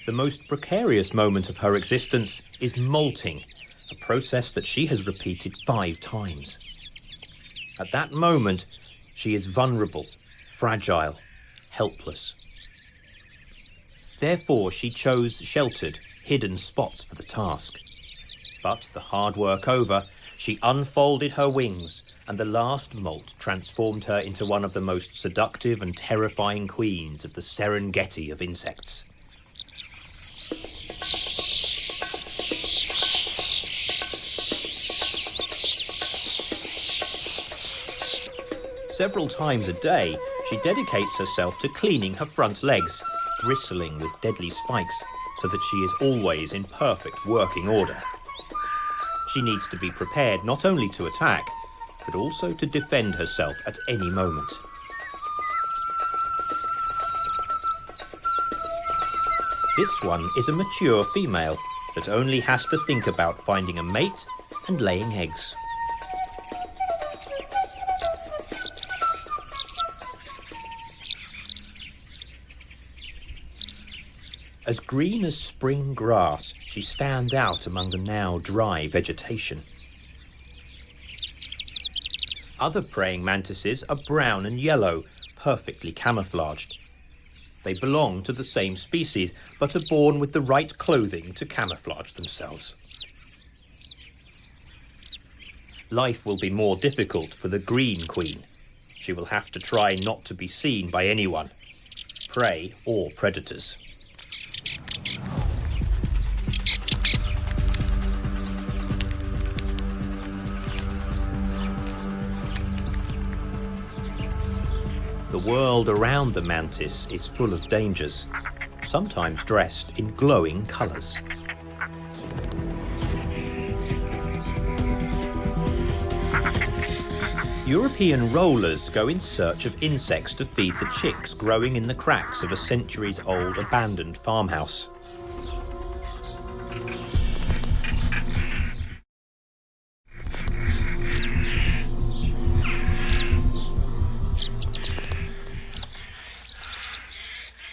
[SPEAKER 1] The most precarious moment of her existence is molting, a process that she has repeated 5 times. At that moment, she is vulnerable, fragile, helpless. Therefore, she chose sheltered, hidden spots for the task. But the hard work over, she unfolded her wings, and the last molt transformed her into one of the most seductive and terrifying queens of the Serengeti of insects. Several times a day, she dedicates herself to cleaning her front legs, bristling with deadly spikes, so that she is always in perfect working order. She needs to be prepared not only to attack, but also to defend herself at any moment. This one is a mature female that only has to think about finding a mate and laying eggs. As green as spring grass, she stands out among the now dry vegetation. Other praying mantises are brown and yellow, perfectly camouflaged. They belong to the same species, but are born with the right clothing to camouflage themselves. Life will be more difficult for the green queen. She will have to try not to be seen by anyone, prey or predators. The world around the mantis is full of dangers, sometimes dressed in glowing colours. European rollers go in search of insects to feed the chicks growing in the cracks of a centuries-old abandoned farmhouse.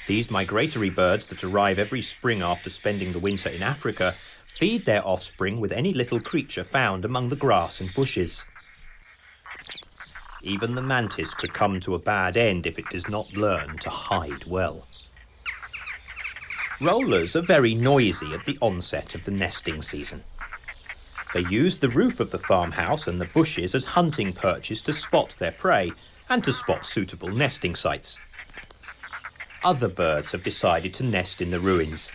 [SPEAKER 1] These migratory birds that arrive every spring after spending the winter in Africa feed their offspring with any little creature found among the grass and bushes. Even the mantis could come to a bad end if it does not learn to hide well. Rollers are very noisy at the onset of the nesting season. They use the roof of the farmhouse and the bushes as hunting perches to spot their prey and to spot suitable nesting sites. Other birds have decided to nest in the ruins.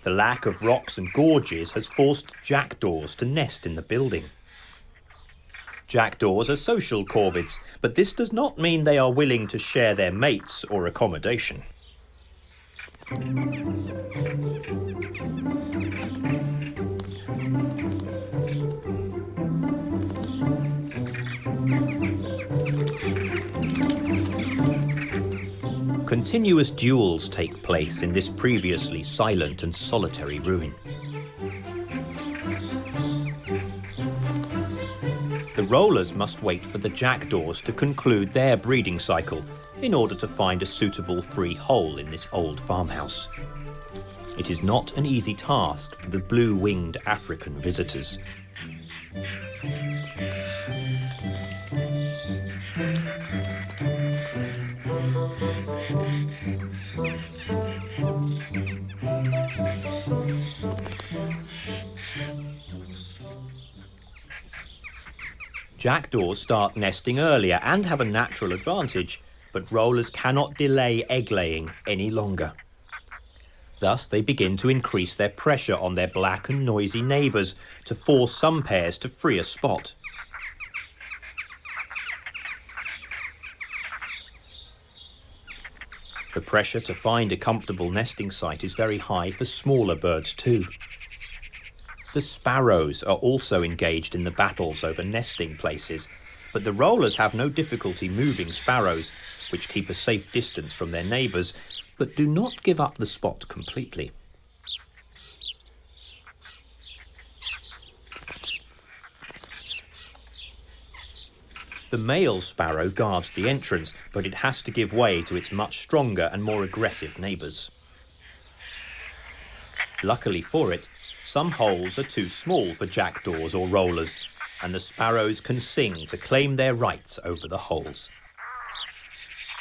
[SPEAKER 1] The lack of rocks and gorges has forced jackdaws to nest in the building. Jackdaws are social corvids, but this does not mean they are willing to share their mates or accommodation. Continuous duels take place in this previously silent and solitary ruin. The rollers must wait for the jackdaws to conclude their breeding cycle in order to find a suitable free hole in this old farmhouse. It is not an easy task for the blue-winged African visitors. Jackdaws start nesting earlier and have a natural advantage, but rollers cannot delay egg-laying any longer. Thus, they begin to increase their pressure on their black and noisy neighbours to force some pairs to free a spot. The pressure to find a comfortable nesting site is very high for smaller birds too. The sparrows are also engaged in the battles over nesting places, but the rollers have no difficulty moving sparrows, which keep a safe distance from their neighbours, but do not give up the spot completely. The male sparrow guards the entrance, but it has to give way to its much stronger and more aggressive neighbours. Luckily for it, some holes are too small for jackdaws or rollers, and the sparrows can sing to claim their rights over the holes.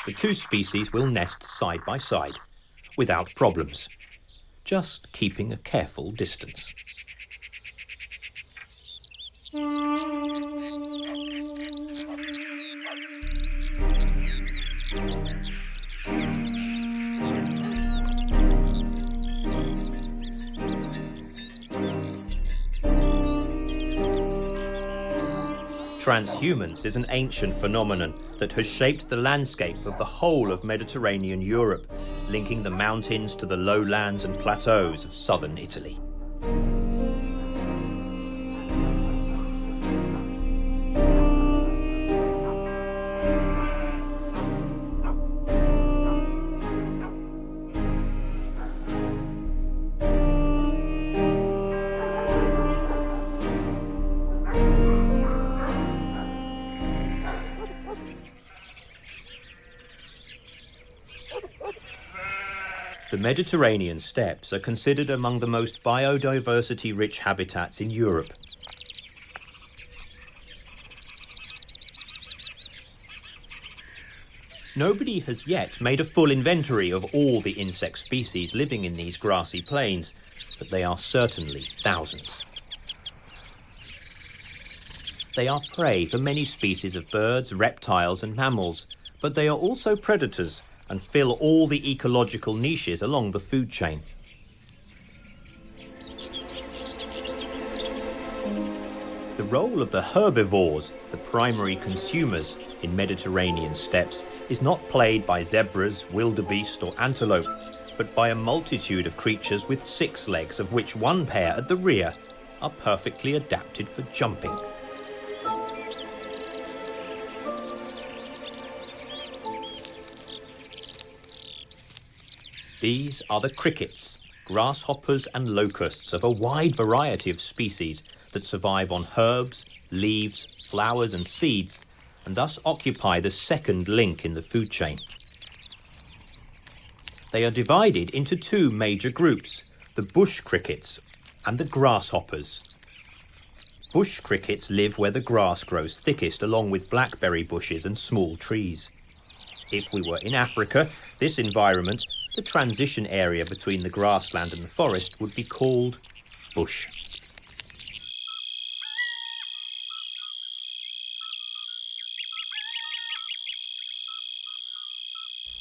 [SPEAKER 1] The two species will nest side by side, without problems, just keeping a careful distance. Transhumance is an ancient phenomenon that has shaped the landscape of the whole of Mediterranean Europe, linking the mountains to the lowlands and plateaus of southern Italy. The Mediterranean steppes are considered among the most biodiversity-rich habitats in Europe. Nobody has yet made a full inventory of all the insect species living in these grassy plains, but they are certainly thousands. They are prey for many species of birds, reptiles and mammals, but they are also predators and fill all the ecological niches along the food chain. The role of the herbivores, the primary consumers in Mediterranean steppes, is not played by zebras, wildebeest or antelope, but by a multitude of creatures with 6 legs, of which one pair at the rear are perfectly adapted for jumping. These are the crickets, grasshoppers and locusts of a wide variety of species that survive on herbs, leaves, flowers and seeds, and thus occupy the second link in the food chain. They are divided into 2 major groups, the bush crickets and the grasshoppers. Bush crickets live where the grass grows thickest, along with blackberry bushes and small trees. If we were in Africa, this environment, the transition area between the grassland and the forest, would be called bush.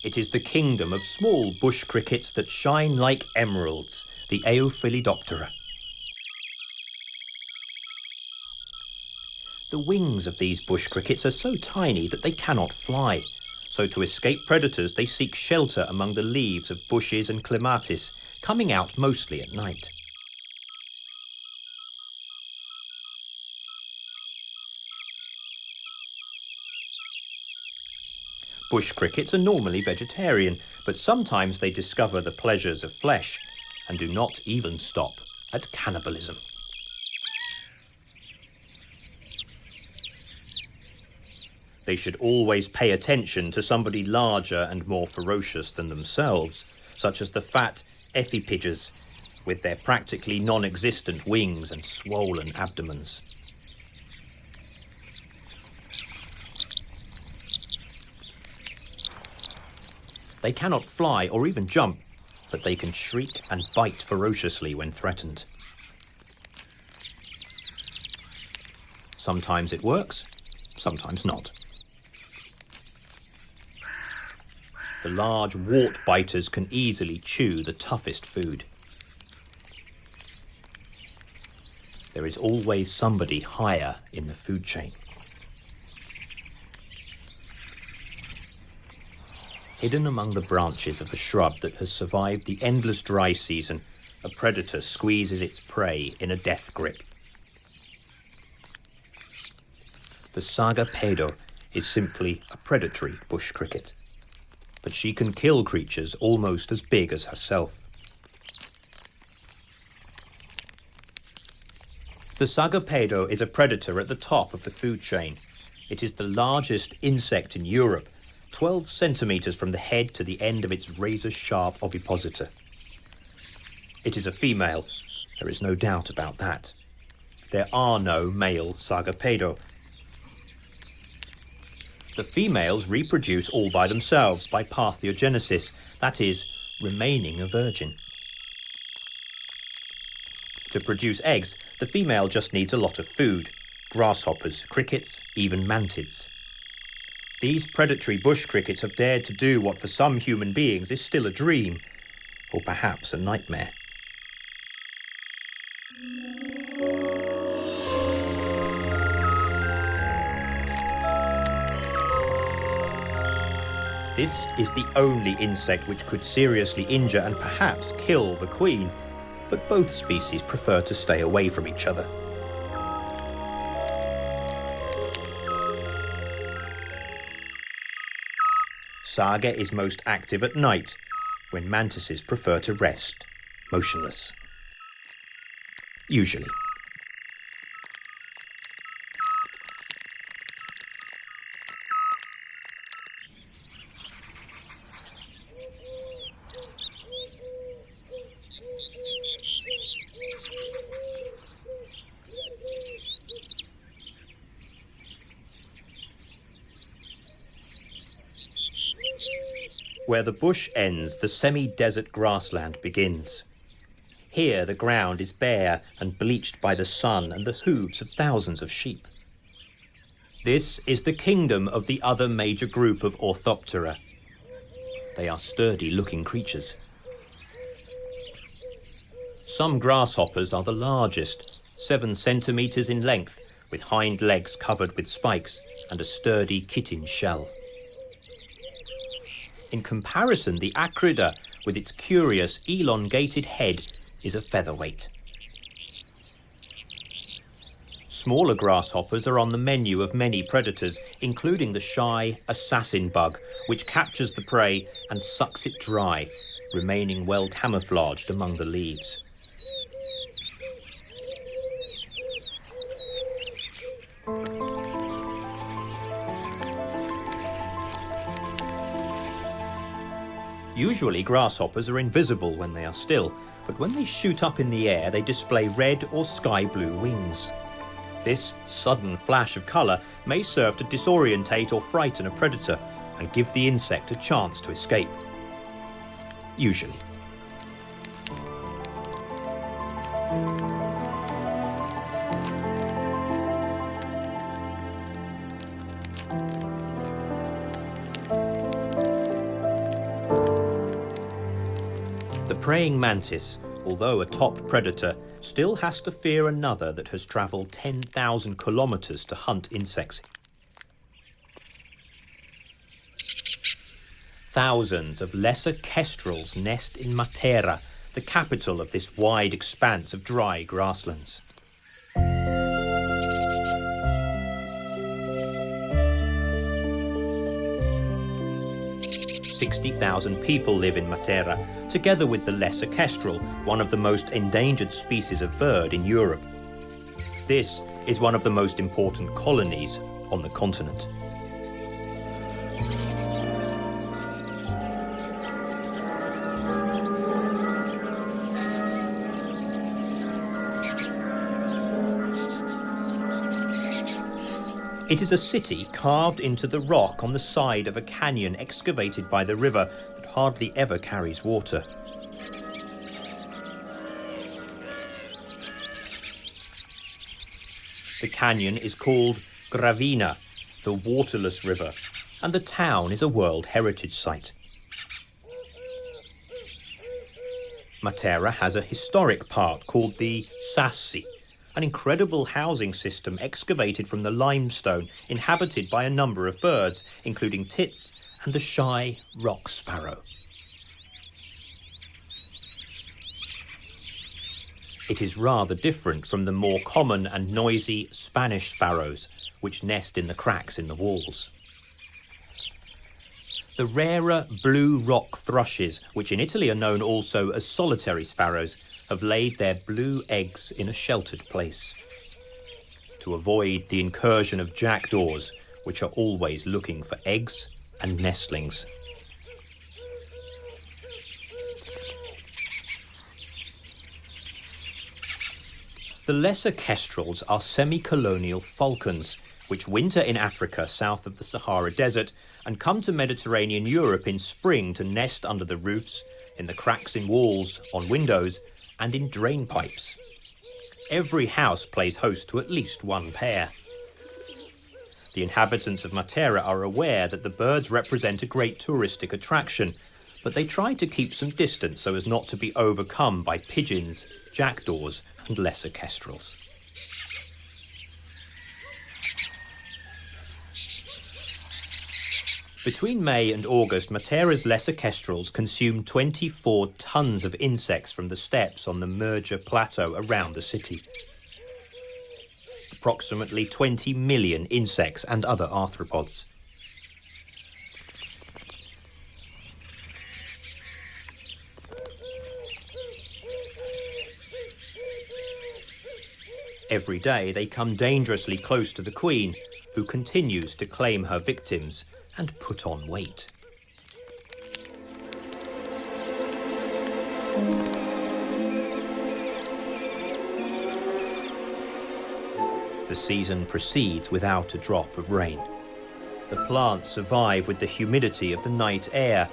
[SPEAKER 1] It is the kingdom of small bush crickets that shine like emeralds, the Aeophilidoptera. The wings of these bush crickets are so tiny that they cannot fly. So to escape predators, they seek shelter among the leaves of bushes and clematis, coming out mostly at night. Bush crickets are normally vegetarian, but sometimes they discover the pleasures of flesh and do not even stop at cannibalism. They should always pay attention to somebody larger and more ferocious than themselves, such as the fat epipygys, with their practically non-existent wings and swollen abdomens. They cannot fly or even jump, but they can shriek and bite ferociously when threatened. Sometimes it works, sometimes not. The large wart biters can easily chew the toughest food. There is always somebody higher in the food chain. Hidden among the branches of a shrub that has survived the endless dry season, a predator squeezes its prey in a death grip. The Saga pedo is simply a predatory bush cricket, but she can kill creatures almost as big as herself. The Saga pedo is a predator at the top of the food chain. It is the largest insect in Europe, 12 centimetres from the head to the end of its razor-sharp ovipositor. It is a female, there is no doubt about that. There are no male Saga pedo. The females reproduce all by themselves by parthenogenesis, that is, remaining a virgin. To produce eggs, the female just needs a lot of food: grasshoppers, crickets, even mantids. These predatory bush crickets have dared to do what for some human beings is still a dream, or perhaps a nightmare. This is the only insect which could seriously injure and perhaps kill the queen, but both species prefer to stay away from each other. Saga is most active at night, when mantises prefer to rest, motionless. Usually. Where the bush ends, the semi-desert grassland begins. Here the ground is bare and bleached by the sun and the hooves of thousands of sheep. This is the kingdom of the other major group of Orthoptera. They are sturdy-looking creatures. Some grasshoppers are the largest, 7 centimetres in length, with hind legs covered with spikes and a sturdy chitin shell. In comparison, the acrida, with its curious elongated head, is a featherweight. Smaller grasshoppers are on the menu of many predators, including the shy assassin bug, which captures the prey and sucks it dry, remaining well camouflaged among the leaves. Usually grasshoppers are invisible when they are still, but when they shoot up in the air they display red or sky blue wings. This sudden flash of colour may serve to disorientate or frighten a predator and give the insect a chance to escape. Usually. The praying mantis, although a top predator, still has to fear another that has travelled 10,000 kilometres to hunt insects. Thousands of lesser kestrels nest in Matera, the capital of this wide expanse of dry grasslands. 60,000 people live in Matera, together with the lesser kestrel, one of the most endangered species of bird in Europe. This is one of the most important colonies on the continent. It is a city carved into the rock on the side of a canyon excavated by the river that hardly ever carries water. The canyon is called Gravina, the waterless river, and the town is a World Heritage Site. Matera has a historic part called the Sassi, an incredible housing system excavated from the limestone, inhabited by a number of birds, including tits and the shy rock sparrow. It is rather different from the more common and noisy Spanish sparrows, which nest in the cracks in the walls. The rarer blue rock thrushes, which in Italy are known also as solitary sparrows, have laid their blue eggs in a sheltered place to avoid the incursion of jackdaws, which are always looking for eggs and nestlings. The lesser kestrels are semi-colonial falcons, which winter in Africa south of the Sahara Desert and come to Mediterranean Europe in spring to nest under the roofs, in the cracks in walls, on windows, and in drain pipes. Every house plays host to at least one pair. The inhabitants of Matera are aware that the birds represent a great touristic attraction, but they try to keep some distance so as not to be overcome by pigeons, jackdaws, and lesser kestrels. Between May and August, Matera's lesser kestrels consume 24 tons of insects from the steppes on the Merger Plateau around the city. Approximately 20 million insects and other arthropods. Every day they come dangerously close to the queen, who continues to claim her victims and put on weight. The season proceeds without a drop of rain. The plants survive with the humidity of the night air,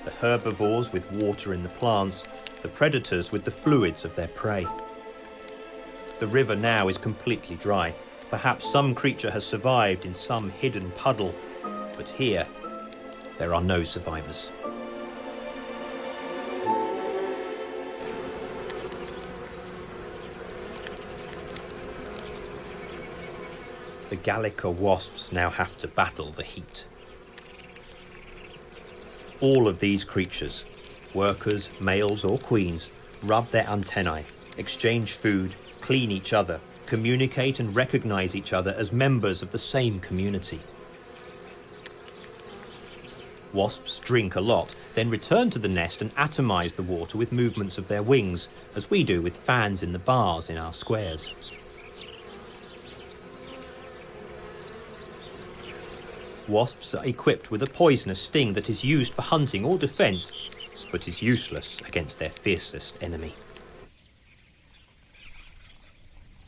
[SPEAKER 1] the herbivores with water in the plants, the predators with the fluids of their prey. The river now is completely dry. Perhaps some creature has survived in some hidden puddle, but here there are no survivors. The Gallica wasps now have to battle the heat. All of these creatures, workers, males or queens, rub their antennae, exchange food, clean each other, communicate and recognize each other as members of the same community. Wasps drink a lot, then return to the nest and atomize the water with movements of their wings, as we do with fans in the bars in our squares. Wasps are equipped with a poisonous sting that is used for hunting or defense, but is useless against their fiercest enemy.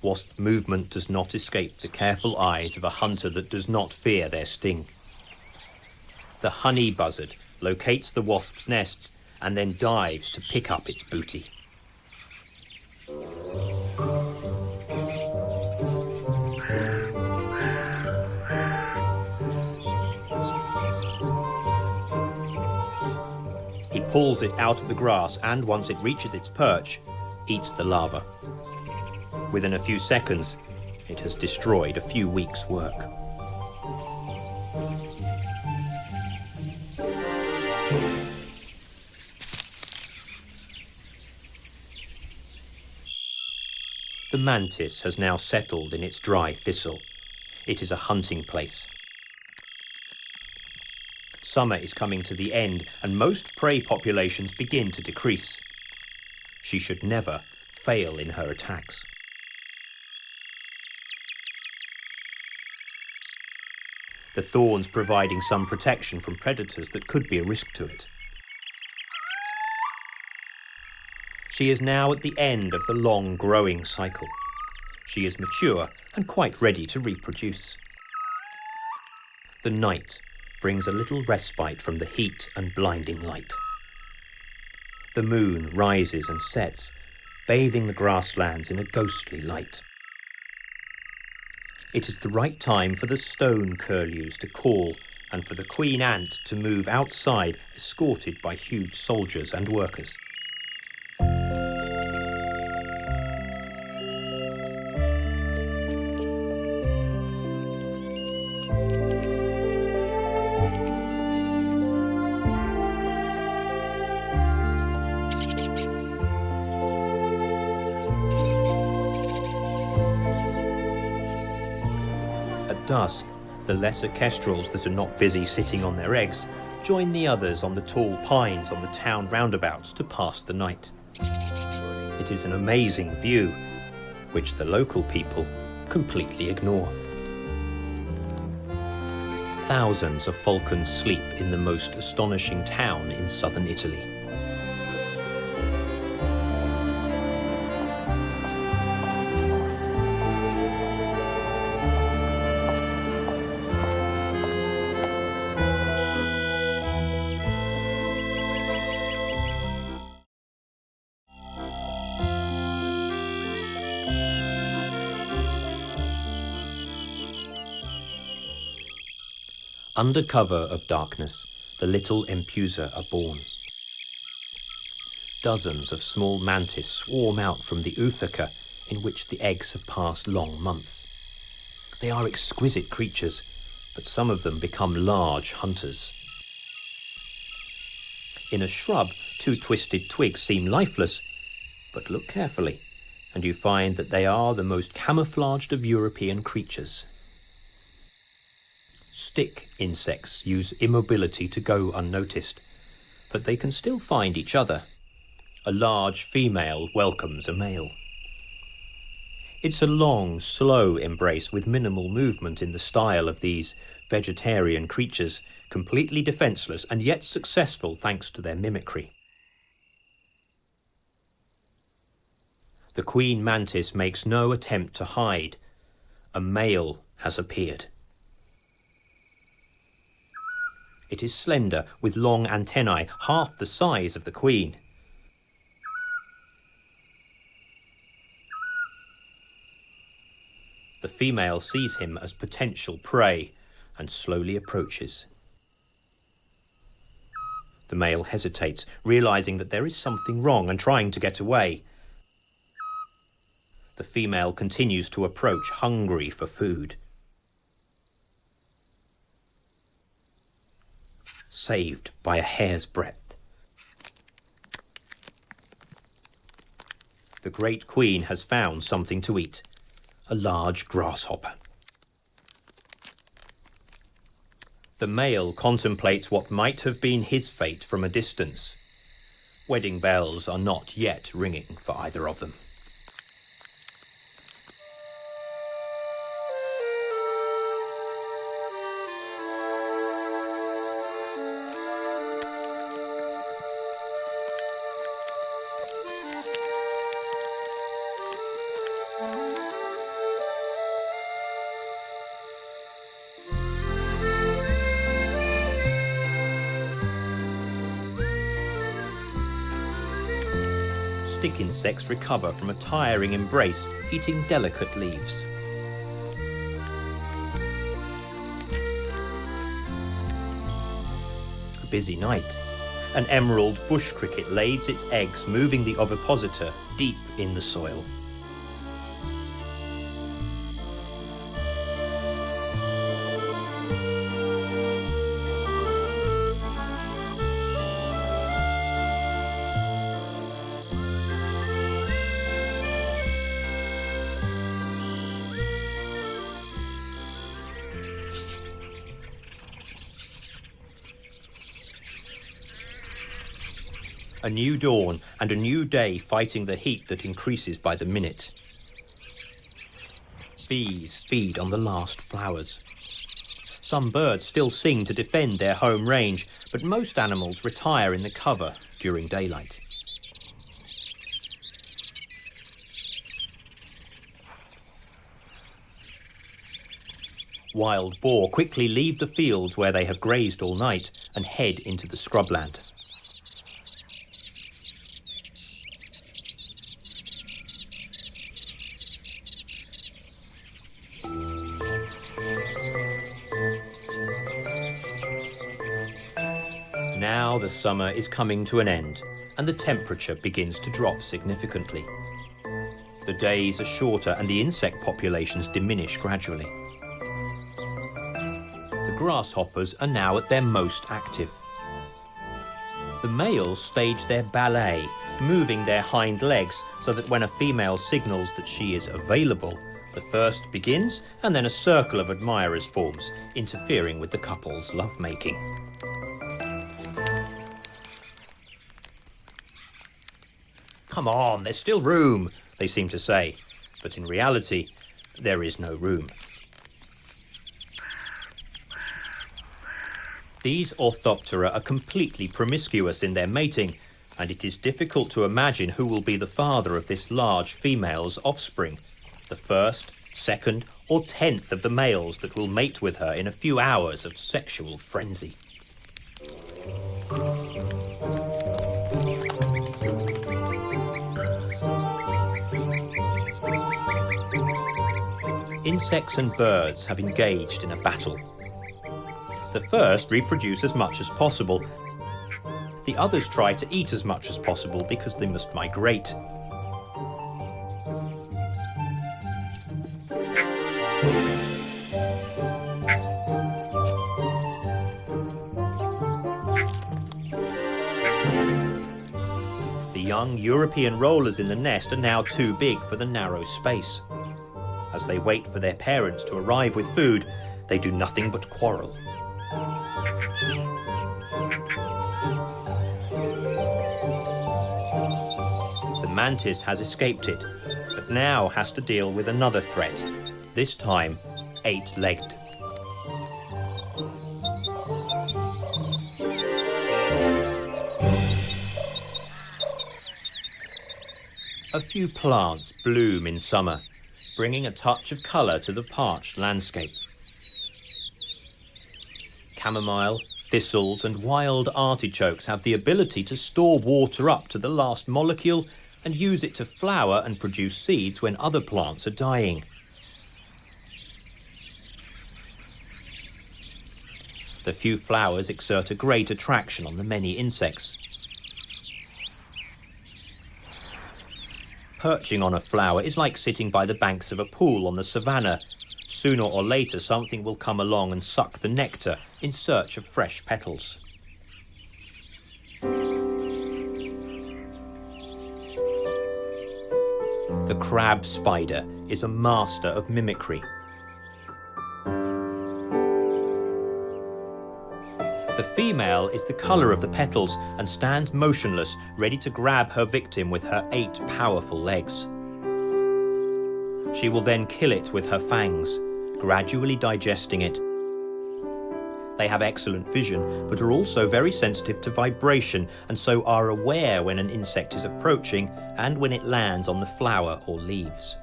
[SPEAKER 1] Wasp movement does not escape the careful eyes of a hunter that does not fear their sting. The honey buzzard locates the wasp's nests and then dives to pick up its booty. He pulls it out of the grass and, once it reaches its perch, eats the larva. Within a few seconds, it has destroyed a few weeks' work. The mantis has now settled in its dry thistle. It is a hunting place. Summer is coming to the end, and most prey populations begin to decrease. She should never fail in her attacks. The thorns providing some protection from predators that could be a risk to it. She is now at the end of the long growing cycle. She is mature and quite ready to reproduce. The night brings a little respite from the heat and blinding light. The moon rises and sets, bathing the grasslands in a ghostly light. It is the right time for the stone curlews to call and for the queen ant to move outside, escorted by huge soldiers and workers. At dusk, the lesser kestrels that are not busy sitting on their eggs join the others on the tall pines on the town roundabouts to pass the night. It is an amazing view, which the local people completely ignore. Thousands of falcons sleep in the most astonishing town in southern Italy. Under cover of darkness, the little empusa are born. Dozens of small mantis swarm out from the Uthica, in which the eggs have passed long months. They are exquisite creatures, but some of them become large hunters. In a shrub, two twisted twigs seem lifeless, but look carefully, and you find that they are the most camouflaged of European creatures. Stick insects use immobility to go unnoticed, but they can still find each other. A large female welcomes a male. It's a long, slow embrace with minimal movement in the style of these vegetarian creatures, completely defenseless and yet successful thanks to their mimicry. The queen mantis makes no attempt to hide. A male has appeared. It is slender, with long antennae, half the size of the queen. The female sees him as potential prey and slowly approaches. The male hesitates, realizing that there is something wrong and trying to get away. The female continues to approach, hungry for food. Saved by a hair's breadth. The great queen has found something to eat, a large grasshopper. The male contemplates what might have been his fate from a distance. Wedding bells are not yet ringing for either of them. Stick insects recover from a tiring embrace, eating delicate leaves. A busy night. An emerald bush cricket lays its eggs, moving the ovipositor deep in the soil. A new dawn and a new day fighting the heat that increases by the minute. Bees feed on the last flowers. Some birds still sing to defend their home range, but most animals retire in the cover during daylight. Wild boar quickly leave the fields where they have grazed all night and head into the scrubland. Now the summer is coming to an end and the temperature begins to drop significantly. The days are shorter and the insect populations diminish gradually. The grasshoppers are now at their most active. The males stage their ballet, moving their hind legs so that when a female signals that she is available, the first begins and then a circle of admirers forms, interfering with the couple's lovemaking. Come on, there's still room, they seem to say, but in reality, there is no room. These Orthoptera are completely promiscuous in their mating, and it is difficult to imagine who will be the father of this large female's offspring, the first, second, or 10th of the males that will mate with her in a few hours of sexual frenzy. Insects and birds have engaged in a battle. The first reproduce as much as possible. The others try to eat as much as possible because they must migrate. The young European rollers in the nest are now too big for the narrow space. As they wait for their parents to arrive with food, they do nothing but quarrel. The mantis has escaped it, but now has to deal with another threat, this time 8-legged. A few plants bloom in summer, bringing a touch of colour to the parched landscape. Chamomile, Thistles and wild artichokes have the ability to store water up to the last molecule and use it to flower and produce seeds when other plants are dying. The few flowers exert a great attraction on the many insects. Perching on a flower is like sitting by the banks of a pool on the savannah. Sooner or later, something will come along and suck the nectar in search of fresh petals. The crab spider is a master of mimicry. The female is the colour of the petals and stands motionless, ready to grab her victim with her 8 powerful legs. She will then kill it with her fangs, gradually digesting it. They have excellent vision, but are also very sensitive to vibration, and so are aware when an insect is approaching and when it lands on the flower or leaves.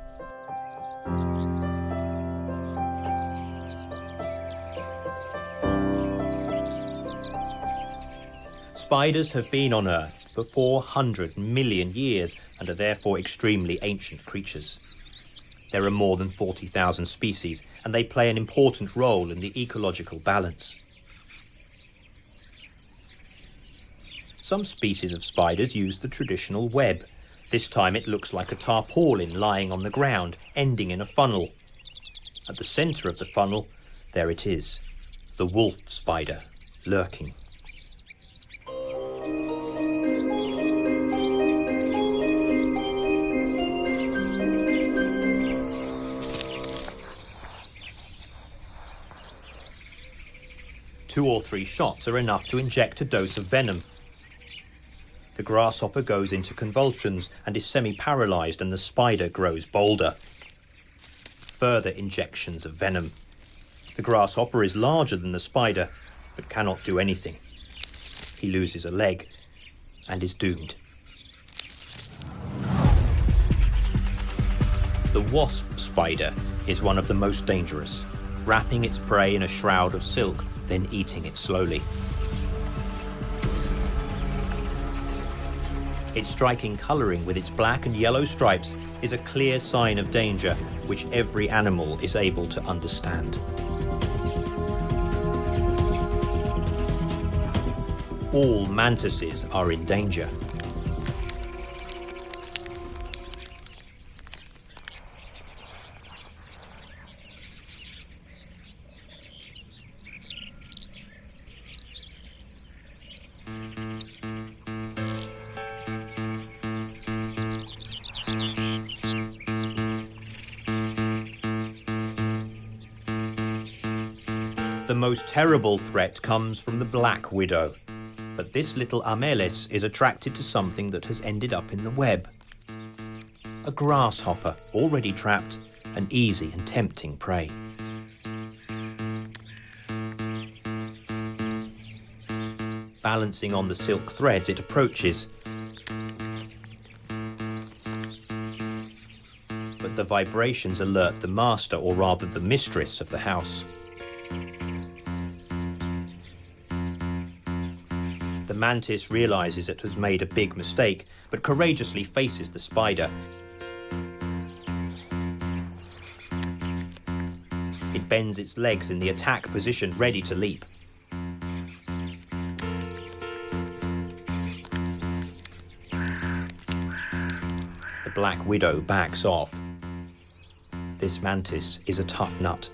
[SPEAKER 1] Spiders have been on Earth for 400 million years and are therefore extremely ancient creatures. There are more than 40,000 species, and they play an important role in the ecological balance. Some species of spiders use the traditional web. This time it looks like a tarpaulin lying on the ground, ending in a funnel. At the centre of the funnel, there it is, the wolf spider, lurking. Two or three shots are enough to inject a dose of venom. The grasshopper goes into convulsions and is semi-paralysed, and the spider grows bolder. Further injections of venom. The grasshopper is larger than the spider, but cannot do anything. He loses a leg and is doomed. The wasp spider is one of the most dangerous, wrapping its prey in a shroud of silk, then eating it slowly. Its striking colouring with its black and yellow stripes is a clear sign of danger, which every animal is able to understand. All mantises are in danger. The most terrible threat comes from the black widow, but this little Amelis is attracted to something that has ended up in the web. A grasshopper, already trapped, an easy and tempting prey. Balancing on the silk threads, it approaches. But the vibrations alert the master, or rather the mistress of the house. The mantis realizes it has made a big mistake, but courageously faces the spider. It bends its legs in the attack position, ready to leap. The black widow backs off. This mantis is a tough nut.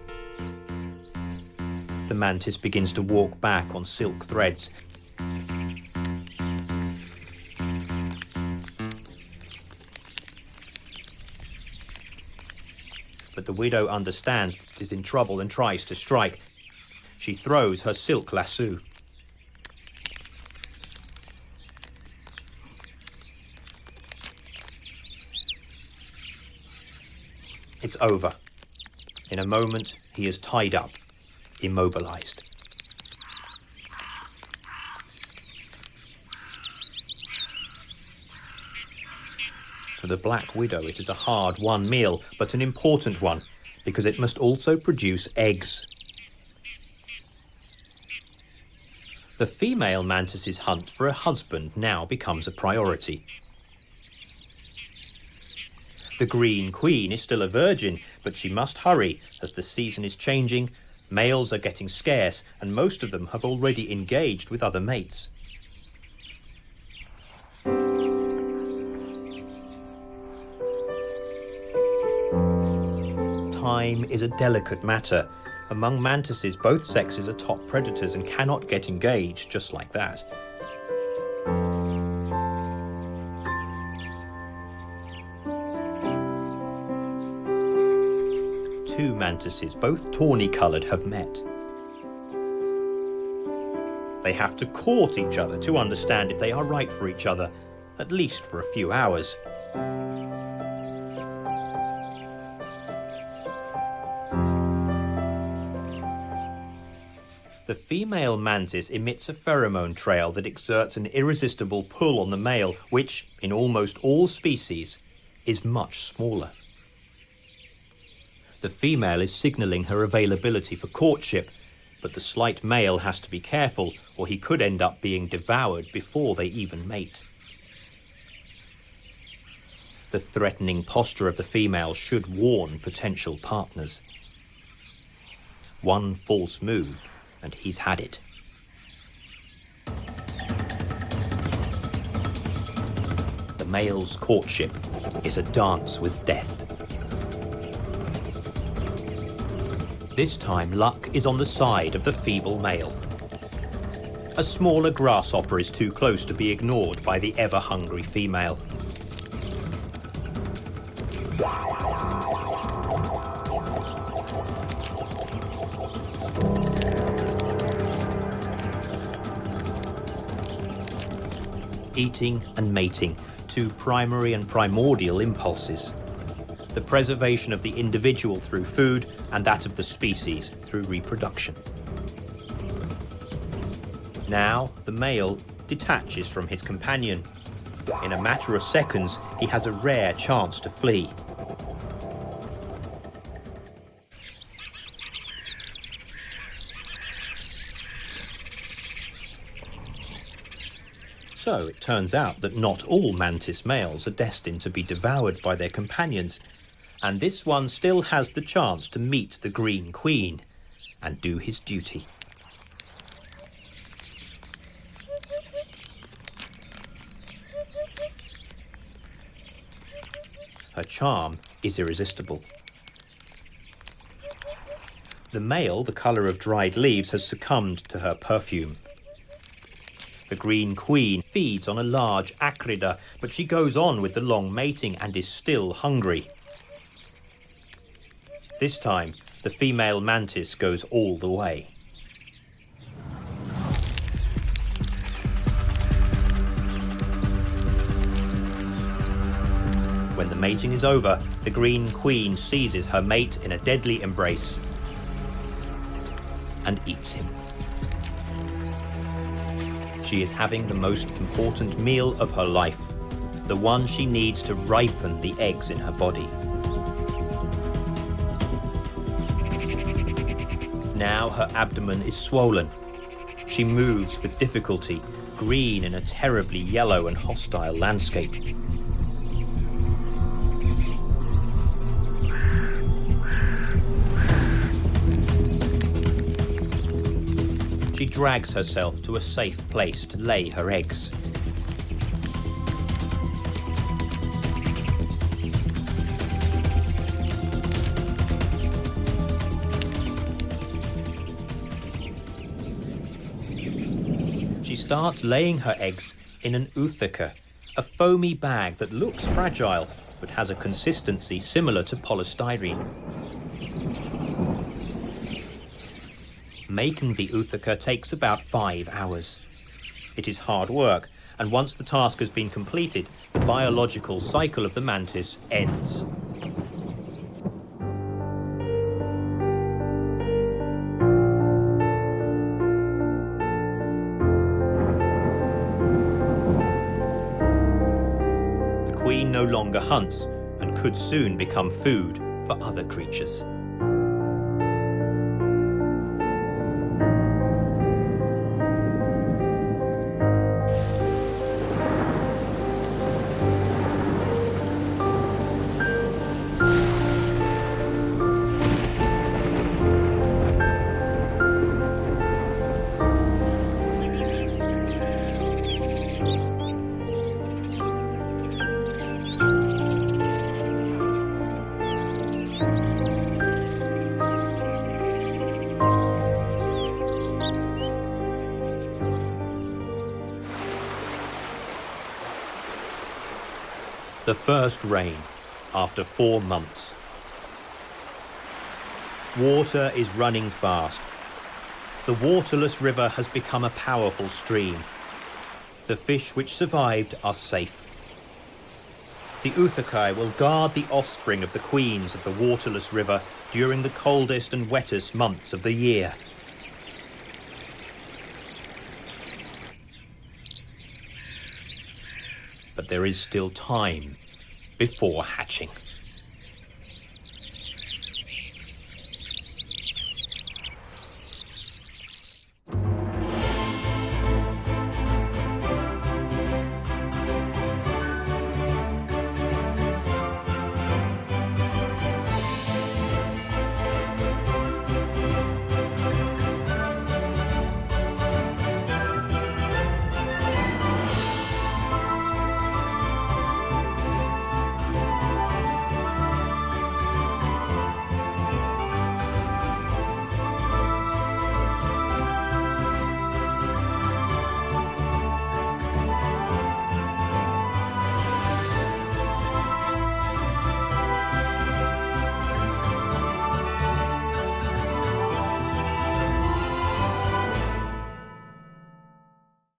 [SPEAKER 1] The mantis begins to walk back on silk threads. But the widow understands that it is in trouble and tries to strike. She throws her silk lasso. It's over. In a moment, he is tied up, immobilized. For the black widow, it is a hard-won meal, but an important one, because it must also produce eggs. The female mantis's hunt for a husband now becomes a priority. The green queen is still a virgin, but she must hurry as the season is changing, males are getting scarce, and most of them have already engaged with other mates. Time is a delicate matter. Among mantises, both sexes are top predators and cannot get engaged just like that. Two mantises, both tawny-coloured, have met. They have to court each other to understand if they are right for each other, at least for a few hours. The female mantis emits a pheromone trail that exerts an irresistible pull on the male, which, in almost all species, is much smaller. The female is signalling her availability for courtship, but the slight male has to be careful, or he could end up being devoured before they even mate. The threatening posture of the female should warn potential partners. One false move, and he's had it. The male's courtship is a dance with death. This time, luck is on the side of the feeble male. A smaller grasshopper is too close to be ignored by the ever-hungry female. Eating and mating, two primary and primordial impulses. The preservation of the individual through food and that of the species through reproduction. Now, the male detaches from his companion. In a matter of seconds, he has a rare chance to flee. So it turns out that not all mantis males are destined to be devoured by their companions, and this one still has the chance to meet the green queen and do his duty. Her charm is irresistible. The male, the colour of dried leaves, has succumbed to her perfume. The green queen feeds on a large acrida, but she goes on with the long mating and is still hungry. This time, the female mantis goes all the way. When the mating is over, the green queen seizes her mate in a deadly embrace and eats him. She is having the most important meal of her life, the one she needs to ripen the eggs in her body. Now her abdomen is swollen. She moves with difficulty, green in a terribly yellow and hostile landscape. She drags herself to a safe place to lay her eggs. She starts laying her eggs in an ootheca, a foamy bag that looks fragile but has a consistency similar to polystyrene. Making the ootheca takes about 5 hours. It is hard work, and once the task has been completed, the biological cycle of the mantis ends. The queen no longer hunts and could soon become food for other creatures. The first rain after 4 months. Water is running fast. The waterless river has become a powerful stream. The fish which survived are safe. The Uthakai will guard the offspring of the queens of the waterless river during the coldest and wettest months of the year. But there is still time before hatching.